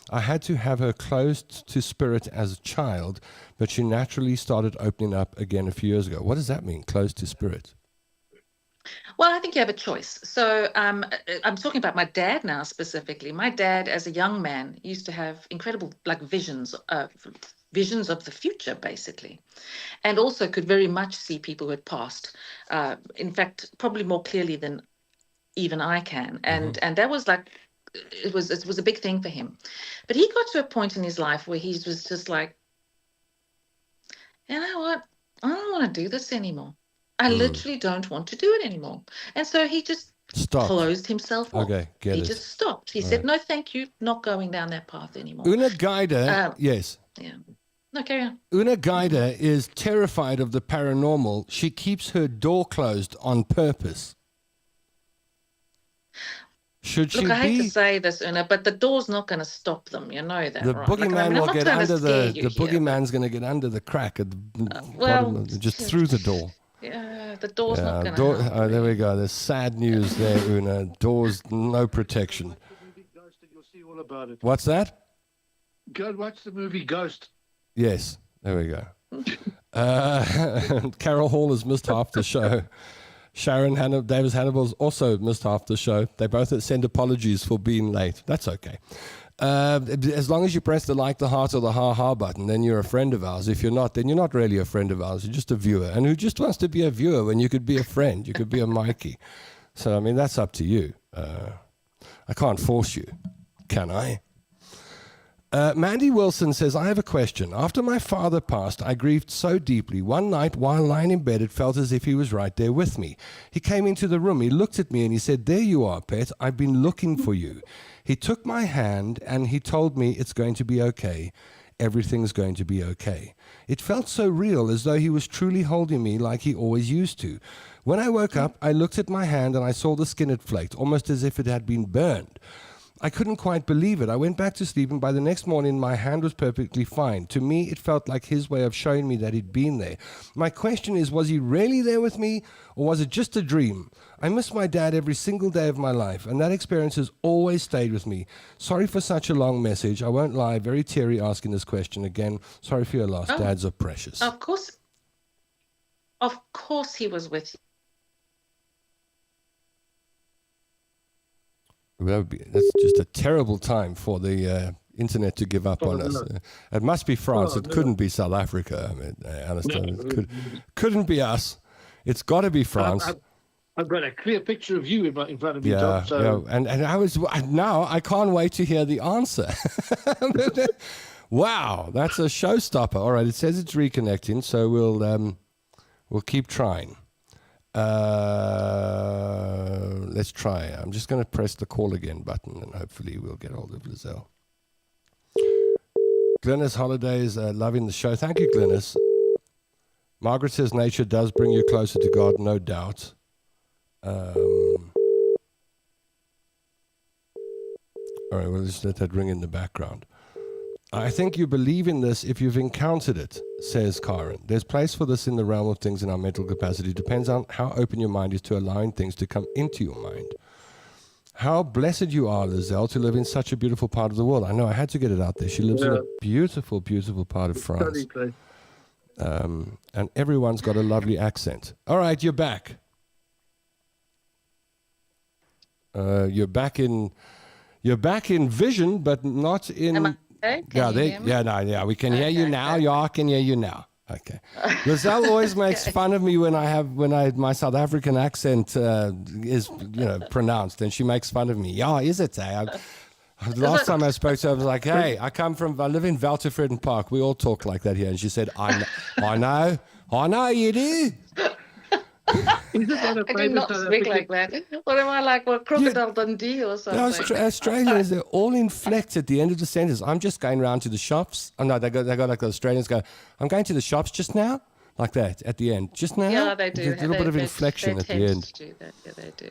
Speaker 2: I had to have her closed to spirit as a child, but she naturally started opening up again a few years ago. What does that mean, closed to spirit?
Speaker 7: Well, I think you have a choice. So I'm talking about my dad now specifically. My dad, as a young man, used to have incredible visions of the future, basically, and also could very much see people who had passed. In fact, probably more clearly than even I can. And that was it was a big thing for him. But he got to a point in his life where he was just like, you know what? I don't want to do this anymore. I literally don't want to do it anymore. And so he just closed himself off.
Speaker 2: Okay,
Speaker 7: he just stopped. He said, no, thank you, not going down that path anymore.
Speaker 2: Una Guider, yes.
Speaker 7: Yeah. No, carry on.
Speaker 2: Una Guider is terrified of the paranormal. She keeps her door closed on purpose. Should she
Speaker 7: I hate to say this, Una, but the door's not going to stop them. You know that,
Speaker 2: the
Speaker 7: right?
Speaker 2: boogeyman will get under the boogeyman's going to get under the crack at the bottom, just through the door.
Speaker 7: Yeah, the door's not going to help.
Speaker 2: Oh, there we go. There's sad news there, Una. Doors, no protection.
Speaker 1: Watch the movie Ghost and you'll see all about it.
Speaker 2: What's that?
Speaker 1: Go and watch the movie Ghost.
Speaker 2: Yes, there we go. Carol Hall has missed half the show. Sharon Davis Hannibal's also missed half the show. They both send apologies for being late. That's okay. As long as you press the like, the heart, or the ha-ha button, then you're a friend of ours. If you're not, then you're not really a friend of ours. You're just a viewer. And who just wants to be a viewer when you could be a friend? You could be a Mikey. So, I mean, that's up to you. I can't force you, can I? Mandy Wilson says, I have a question. After my father passed, I grieved so deeply. One night, while lying in bed, it felt as if he was right there with me. He came into the room, he looked at me, and he said, there you are, pet. I've been looking for you. He took my hand, and he told me it's going to be okay. Everything's going to be okay. It felt so real, as though he was truly holding me like he always used to. When I woke up, I looked at my hand, and I saw the skin had flaked, almost as if it had been burned. I couldn't quite believe it. I went back to sleep, and by the next morning, my hand was perfectly fine. To me, it felt like his way of showing me that he'd been there. My question is, was he really there with me, or was it just a dream? I miss my dad every single day of my life, and that experience has always stayed with me. Sorry for such a long message. I won't lie, very teary asking this question again. Sorry for your loss. Dads are precious.
Speaker 7: Of course he was with you.
Speaker 2: That's just a terrible time for the internet to give up on us. It must be France. It couldn't be South Africa. I mean, I understand. It couldn't be us. It's got to be France.
Speaker 1: I've got a clear picture of you in front of me,
Speaker 2: Yeah,
Speaker 1: Tom. So.
Speaker 2: yeah. And now I can't wait to hear the answer. Wow, that's a showstopper. All right, it says it's reconnecting, so we'll keep trying. Let's try. I'm just going to press the call again button, and hopefully we'll get hold of Lieselle. Glennis Holidays, loving the show. Thank you, Glennis. Margaret says nature does bring you closer to God, no doubt. All right, we'll just let that ring in the background. I think you believe in this if you've encountered it, says Karen. There's place for this in the realm of things in our mental capacity. Depends on how open your mind is to allowing things to come into your mind. How blessed you are, Lieselle, to live in such a beautiful part of the world. I know, I had to get it out there. She lives in a beautiful, beautiful part of France. And everyone's got a lovely accent. All right, you're back. You're back in vision, but not in...
Speaker 7: Okay.
Speaker 2: We can hear you now. Yeah, I can hear you now. Okay. Lieselle always makes fun of me when my South African accent is pronounced, and she makes fun of me. Yeah, is it? Last time I spoke to her, I was like, "Hey, I live in Valterfreden Park. We all talk like that here." And she said, "I know you do."
Speaker 1: I
Speaker 7: do not speak like that. What am I like? What, Crocodile Dundee or something?
Speaker 2: Australians, they're all inflected at the end of the sentence. I'm just going around to the shops. Oh no, they got like the Australians go, I'm going to the shops just now, like that at the end. Just now.
Speaker 7: Yeah, they do.
Speaker 2: There's a little bit of inflection at the end.
Speaker 7: To do that. Yeah, they do.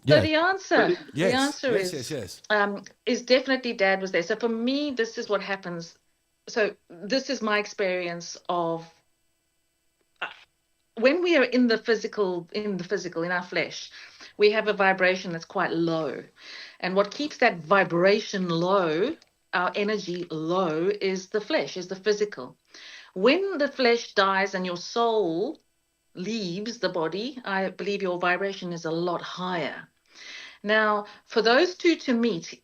Speaker 2: Yeah.
Speaker 7: So the answer,
Speaker 2: Yes.
Speaker 7: Is definitely Dad was there. So for me, this is what happens. So this is my experience of. When we are in the physical, in our flesh, we have a vibration that's quite low. And what keeps that vibration low, our energy low, is the flesh, is the physical. When the flesh dies and your soul leaves the body, I believe your vibration is a lot higher. Now, for those two to meet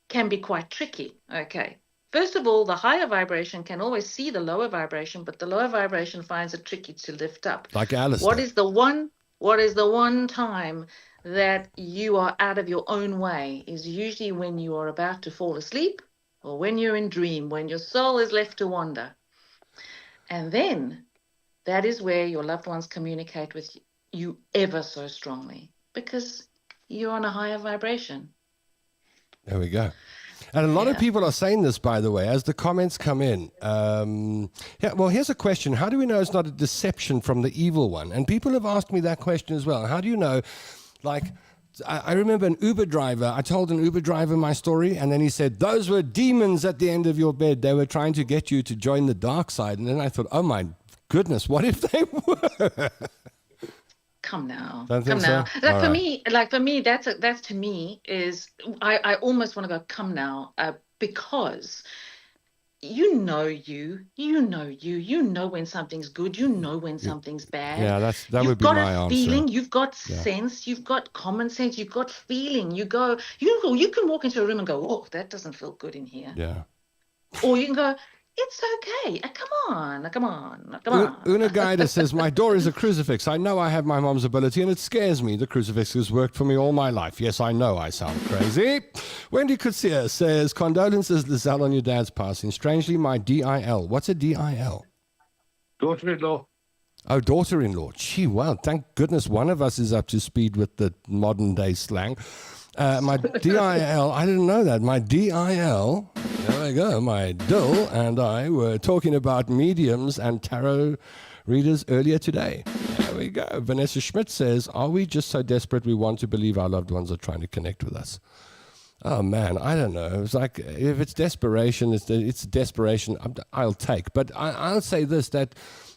Speaker 7: can be quite tricky, okay? First of all, the higher vibration can always see the lower vibration, but the lower vibration finds it tricky to lift up.
Speaker 2: Like Alice.
Speaker 7: What is the one time that you are out of your own way is usually when you are about to fall asleep or when you're in dream, when your soul is left to wander. And then that is where your loved ones communicate with you ever so strongly because you're on a higher vibration.
Speaker 2: There we go. And a lot of people are saying this, by the way, as the comments come in. Well, here's a question. How do we know it's not a deception from the evil one? And people have asked me that question as well. How do you know? Like, I remember an Uber driver. I told an Uber driver my story, and then he said, those were demons at the end of your bed. They were trying to get you to join the dark side. And then I thought, oh, my goodness, what if they were?
Speaker 7: Come now.
Speaker 2: Don't think
Speaker 7: come now.
Speaker 2: so?
Speaker 7: For me, that's to me is I almost want to go come now because you know when something's good, you know when something's bad.
Speaker 2: Yeah, that
Speaker 7: You've
Speaker 2: would be
Speaker 7: got
Speaker 2: my
Speaker 7: a
Speaker 2: answer.
Speaker 7: feeling, you've got
Speaker 2: Yeah.
Speaker 7: sense, you've got common sense, you've got feeling. You can walk into a room and go, oh, that doesn't feel good in here.
Speaker 2: Yeah.
Speaker 7: Or you can go, it's okay. Come on.
Speaker 2: Una Guida says, my door is a crucifix. I know I have my mom's ability and it scares me. The crucifix has worked for me all my life. Yes, I know I sound crazy. Wendy Kutsia says, condolences, Lieselle, on your dad's passing. Strangely, my DIL. What's a DIL?
Speaker 1: Daughter-in-law.
Speaker 2: Oh, daughter-in-law. Gee, wow. Thank goodness one of us is up to speed with the modern day slang. My DIL, I didn't know that. My DIL, there we go, my DIL and I were talking about mediums and tarot readers earlier today. There we go. Vanessa Schmidt says, are we just so desperate we want to believe our loved ones are trying to connect with us? Oh, man, I don't know. It's like, if it's desperation, it's desperation I'll take. But I'll say this, that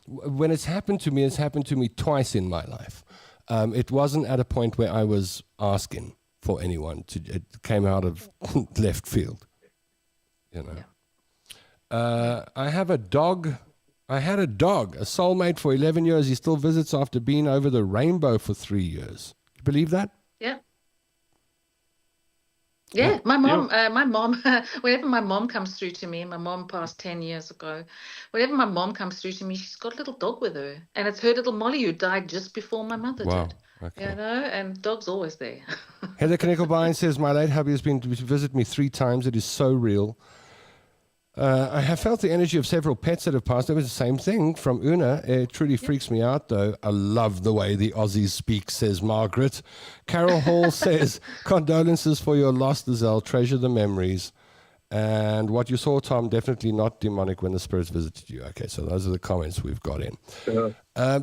Speaker 2: when it's happened to me twice in my life. It wasn't at a point where I was asking for anyone it came out of left field, you know. Yeah. I had a dog, a soulmate for 11 years. He still visits after being over the rainbow for 3 years. You believe that?
Speaker 7: Yeah. Yeah, my mom, whenever my mom comes through to me, my mom passed 10 years ago, whenever my mom comes through to me, she's got a little dog with her. And it's her little Molly who died just before my mother did.
Speaker 2: Okay.
Speaker 7: You know, and dog's always there.
Speaker 2: Heather Knickelbein says, my late hubby has been to visit me 3 times. It is so real. I have felt the energy of several pets that have passed. It was the same thing from Una. It truly freaks me out, though. I love the way the Aussies speak, says Margaret. Carol Hall says, condolences for your loss, Lieselle. Treasure the memories. And what you saw, Tom, definitely not demonic when the spirits visited you. Okay, so those are the comments we've got in.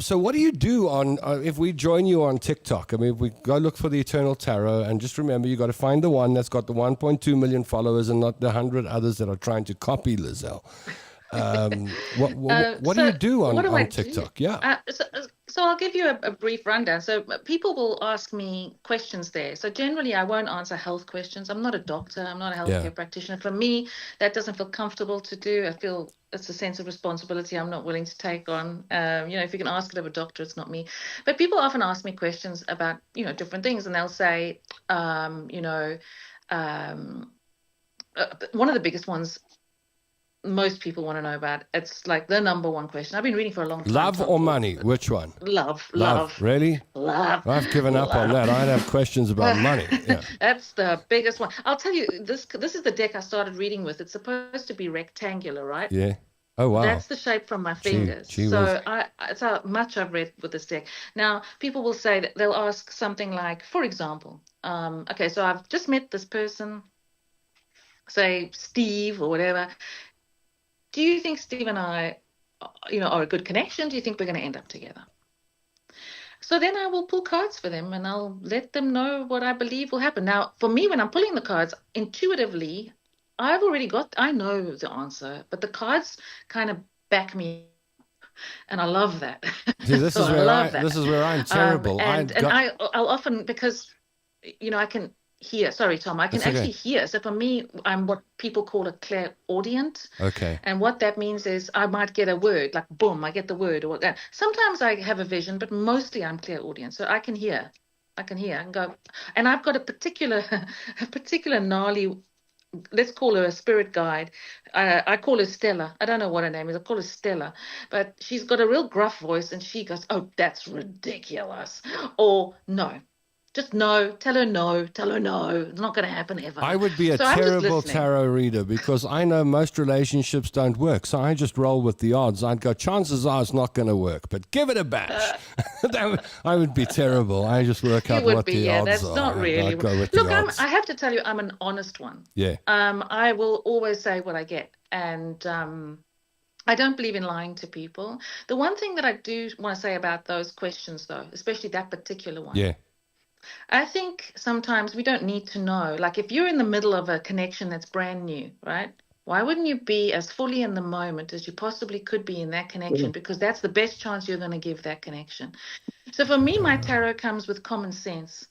Speaker 2: So what do you do on if we join you on TikTok? I mean, if we go look for the Eternal Tarot, and just remember, you got to find the one that's got the 1.2 million followers and not the 100 others that are trying to copy Lieselle. What do you do on TikTok?
Speaker 7: Do?
Speaker 2: Yeah.
Speaker 7: So I'll give you a brief rundown. So people will ask me questions there. So generally, I won't answer health questions. I'm not a doctor. I'm not a healthcare practitioner. For me, that doesn't feel comfortable to do. I feel it's a sense of responsibility I'm not willing to take on. If you can ask it of a doctor, it's not me. But people often ask me questions about, different things, and they'll say, one of the biggest ones most people want to know about. It's like the number one question. I've been reading for a long time.
Speaker 2: Love or money? Which one?
Speaker 7: Love.
Speaker 2: Really?
Speaker 7: Love.
Speaker 2: I've given up on that. I'd have questions about money. Yeah.
Speaker 7: That's the biggest one. I'll tell you, this is the deck I started reading with. It's supposed to be rectangular, right?
Speaker 2: Yeah. Oh, wow.
Speaker 7: That's the shape from my fingers. So it's how much I've read with this deck. Now, people will say that they'll ask something like, for example, okay, so I've just met this person, say Steve or whatever. Do you think Steve and I, are a good connection? Do you think we're going to end up together? So then I will pull cards for them and I'll let them know what I believe will happen. Now, for me, when I'm pulling the cards, intuitively, I know the answer, but the cards kind of back me up, and I love that.
Speaker 2: See, this is where I'm terrible.
Speaker 7: I'll often, because, I can hear. Sorry, Tom. I can actually hear. So for me, I'm what people call a clairaudient.
Speaker 2: Okay.
Speaker 7: And what that means is I might get a word, like boom, I get the word or that. Sometimes I have a vision, but mostly I'm clairaudient. So I can hear. I can go. And I've got a particular gnarly, let's call her a spirit guide. I call her Stella. I don't know what her name is. I call her Stella. But she's got a real gruff voice and she goes, oh, that's ridiculous. Or no. Just no, tell her no, it's not going to happen ever.
Speaker 2: I would be a terrible tarot reader because I know most relationships don't work. So I just roll with the odds. I'd go, chances are it's not going to work, but give it a bash. I would be terrible. I just work out what the odds
Speaker 7: that's
Speaker 2: are.
Speaker 7: Not really.
Speaker 2: Look,
Speaker 7: I have to tell you, I'm an honest one.
Speaker 2: Yeah.
Speaker 7: I will always say what I get. And I don't believe in lying to people. The one thing that I do want to say about those questions, though, especially that particular one.
Speaker 2: Yeah.
Speaker 7: I think sometimes we don't need to know. Like if you're in the middle of a connection that's brand new, right? Why wouldn't you be as fully in the moment as you possibly could be in that connection? Because that's the best chance you're going to give that connection. So for me, my tarot comes with common sense.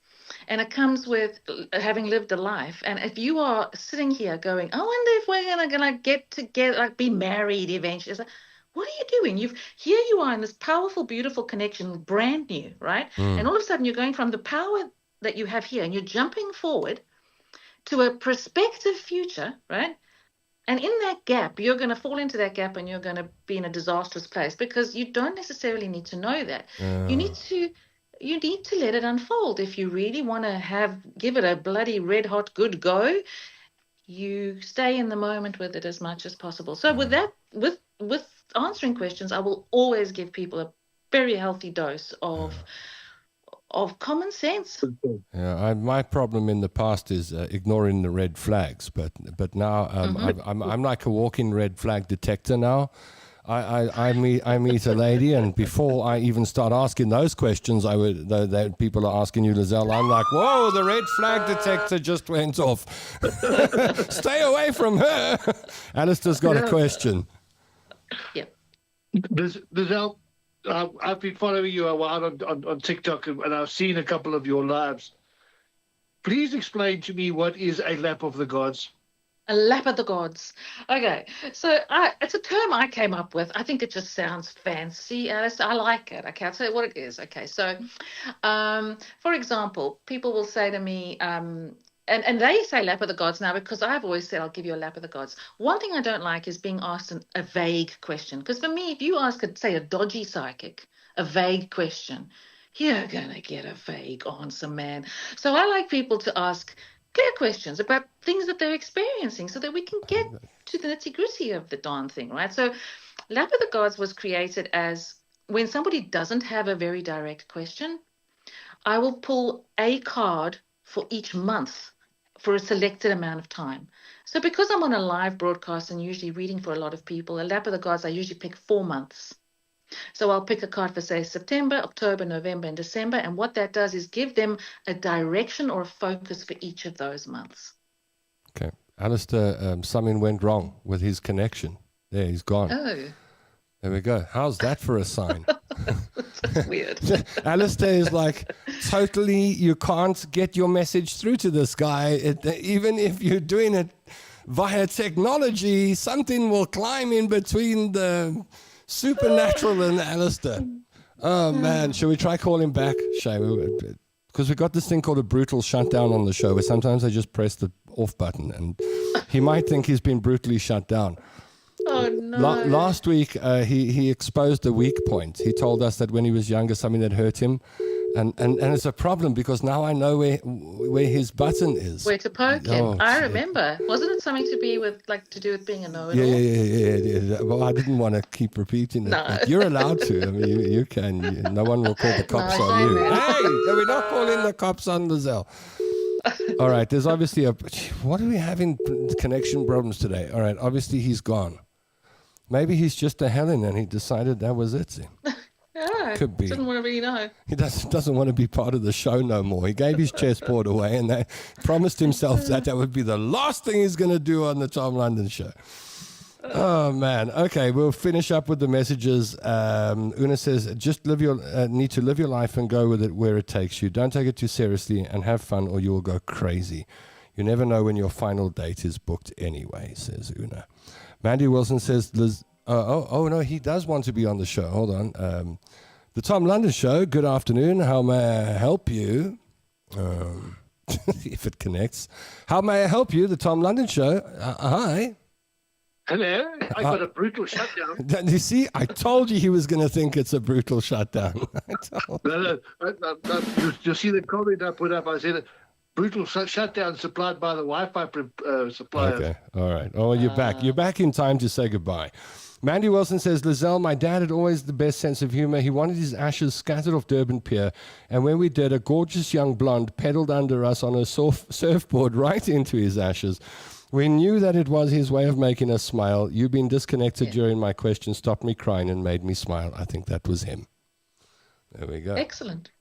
Speaker 7: And it comes with having lived a life. And if you are sitting here going, I wonder if we're gonna get together, like be married eventually. It's like, what are you doing? Here you are in this powerful, beautiful connection, brand new, right? And all of a sudden you're going from the power that you have here and you're jumping forward to a prospective future, right? And in that gap, you're going to fall into that gap and you're going to be in a disastrous place because you don't necessarily need to know that. You need to let it unfold. If you really want to give it a bloody red hot good go, you stay in the moment with it as much as possible. So with that, with answering questions, I will always give people a very healthy dose of common sense.
Speaker 2: Yeah, my problem in the past is ignoring the red flags, but now I'm like a walking red flag detector now. I meet a lady, and before I even start asking those questions, that people are asking you, Lieselle, I'm like, whoa, the red flag detector just went off. Stay away from her. Alistair's got a question.
Speaker 7: Yeah.
Speaker 1: Lieselle, I've been following you a while on TikTok, and I've seen a couple of your lives. Please explain to me what is a lap of the gods.
Speaker 7: A lap of the gods. Okay, so it's a term I came up with. I think it just sounds fancy, Alice. I like it. Okay, I'll tell you what it is. Okay, so, for example, people will say to me, and they say lap of the gods now because I've always said I'll give you a lap of the gods. One thing I don't like is being asked a vague question. Because for me, if you ask, say, a dodgy psychic a vague question, you're going to get a vague answer, man. So I like people to ask clear questions about things that they're experiencing so that we can get to the nitty-gritty of the darn thing, right? So lap of the gods was created as when somebody doesn't have a very direct question, I will pull a card for each month for a selected amount of time. So because I'm on a live broadcast and usually reading for a lot of people, a lap of the gods, I usually pick 4 months. So I'll pick a card for, say, September, October, November, and December. And what that does is give them a direction or a focus for each of those months.
Speaker 2: Okay. Alistair, something went wrong with his connection. There, he's gone.
Speaker 7: Oh.
Speaker 2: There we go. How's that for a sign?
Speaker 7: That's weird.
Speaker 2: Alistair is like, totally, you can't get your message through to this guy. Even if you're doing it via technology, something will climb in between the supernatural and Alistair. Oh, man. Shall we try calling him back? Because we got this thing called a brutal shutdown on the show where sometimes I just press the off button and he might think he's been brutally shut down.
Speaker 7: Oh, no.
Speaker 2: Last week, he exposed a weak point. He told us that when he was younger, something had hurt him. And it's a problem because now I know where his button is.
Speaker 7: Where to poke him.
Speaker 2: Oh,
Speaker 7: I remember. Wasn't it something to do with being a know-it-all?
Speaker 2: Yeah. Well, I didn't want to keep repeating it.
Speaker 7: No.
Speaker 2: But you're allowed to. I mean, you can. No one will call the cops on you.
Speaker 7: Really.
Speaker 2: Hey, we're not calling the cops on Lieselle. All right, there's obviously what are we having connection problems today? All right, obviously he's gone. Maybe he's just a Helen and he decided that was it.
Speaker 7: Yeah,
Speaker 2: Could be.
Speaker 7: Didn't want to really know.
Speaker 2: He doesn't want to be part of the show no more. He gave his chessboard away and they promised himself that would be the last thing he's going to do on the Tom London show. Oh, man. Okay, we'll finish up with the messages. Una says, just need to live your life and go with it where it takes you. Don't take it too seriously and have fun or you will go crazy. You never know when your final date is booked anyway, says Una. Mandy Wilson says, no, he does want to be on the show. Hold on. The Tom London Show, good afternoon. How may I help you? If it connects. How may I help you? The Tom London Show. Hi.
Speaker 1: Hello. I got a brutal shutdown.
Speaker 2: You see, I told you he was going to think it's a brutal shutdown.
Speaker 1: No. You see the comment I put up? I said brutal shutdown supplied by the Wi-Fi supplier.
Speaker 2: Okay, all right. Oh, you're back. You're back in time to say goodbye. Mandy Wilson says, Lieselle, my dad had always the best sense of humor. He wanted his ashes scattered off Durban Pier. And when we did, a gorgeous young blonde pedaled under us on a surfboard right into his ashes. We knew that it was his way of making us smile. You being disconnected during my question stopped me crying and made me smile. I think that was him. There we go.
Speaker 7: Excellent.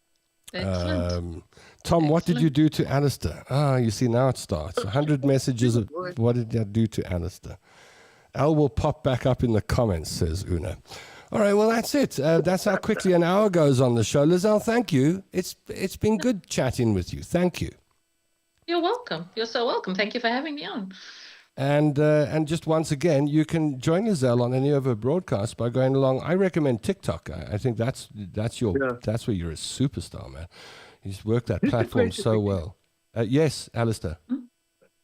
Speaker 2: Tom, what did you do to Alistair? You see, now it starts. 100 messages of what did I do to Alistair? Al will pop back up in the comments, says Una. All right, well, that's it. That's how quickly an hour goes on the show. Lieselle, thank you. It's been good chatting with you. Thank you.
Speaker 7: You're welcome. You're so welcome. Thank you for having me on.
Speaker 2: And just once again, you can join Lieselle on any of her broadcasts by going along. I recommend TikTok. I think that's where you're a superstar, man. You just work that platform so well. Yes, Alistair.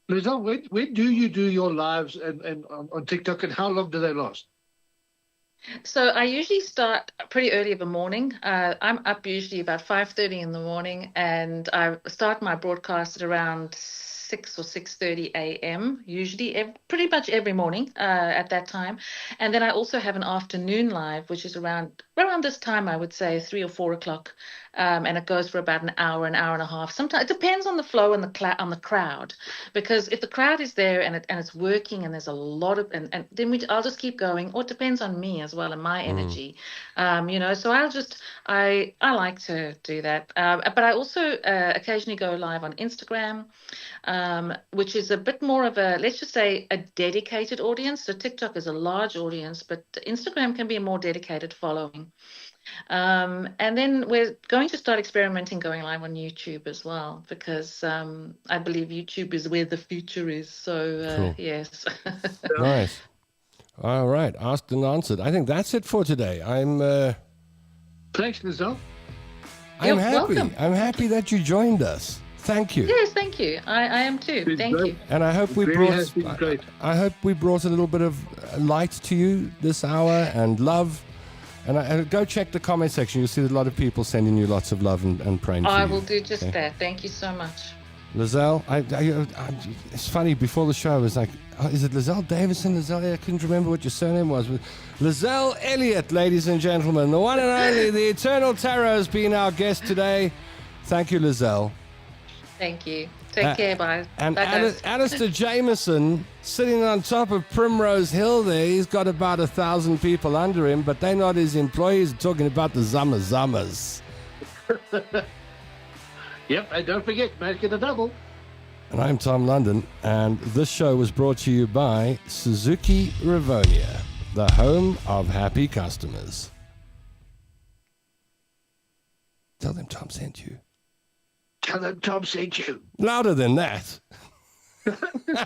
Speaker 1: Lieselle, when do you do your lives and on TikTok, and how long do they last?
Speaker 7: So I usually start pretty early in the morning. I'm up usually about 5:30 in the morning, and I start my broadcast at around 6 or 6:30 a.m. usually, pretty much every morning at that time. And then I also have an afternoon live, which is around this time, I would say 3 or 4 o'clock, and it goes for about an hour and a half. Sometimes it depends on the flow and on the crowd, because if the crowd is there and it's working and there's a lot of and then I'll just keep going, or it depends on me as well and my energy, So I like to do that, but I also occasionally go live on Instagram, which is a bit more of a, let's just say, a dedicated audience. So TikTok is a large audience, but Instagram can be a more dedicated following. And then we're going to start experimenting going live on YouTube as well, because I believe YouTube is where the future is. So,
Speaker 2: cool.
Speaker 7: Yes.
Speaker 2: Nice. All right. Asked and answered. I think that's it for today.
Speaker 1: Thanks, Lieselle.
Speaker 2: I'm
Speaker 7: You're
Speaker 2: happy.
Speaker 7: welcome.
Speaker 2: I'm happy that you joined us. Thank you.
Speaker 7: Yes, thank you. I am too. Thank you.
Speaker 2: And I hope we
Speaker 1: Has been great.
Speaker 2: I hope we brought a little bit of light to you this hour and love. And go check the comment section. You'll see a lot of people sending you lots of love and praying for you.
Speaker 7: I will do just that. Thank you so much.
Speaker 2: Lieselle, it's funny, before the show I was like, is it Lieselle Davison? I couldn't remember what your surname was. Lieselle Elliot, ladies and gentlemen, the one and only, the Eternal Tarot has been our guest today. Thank you, Lieselle.
Speaker 7: Thank you. Take care, bye.
Speaker 2: And
Speaker 7: Bye, guys.
Speaker 2: Alistair Jameson, sitting on top of Primrose Hill there, he's got about 1,000 people under him, but they're not his employees. Talking about the Zamas.
Speaker 1: Yep, and don't forget, make it a double.
Speaker 2: And I'm Tom London, and this show was brought to you by Suzuki Rivonia, the home of happy customers. Tell them Tom sent you.
Speaker 1: Tell them Tom sent you.
Speaker 2: Louder than that.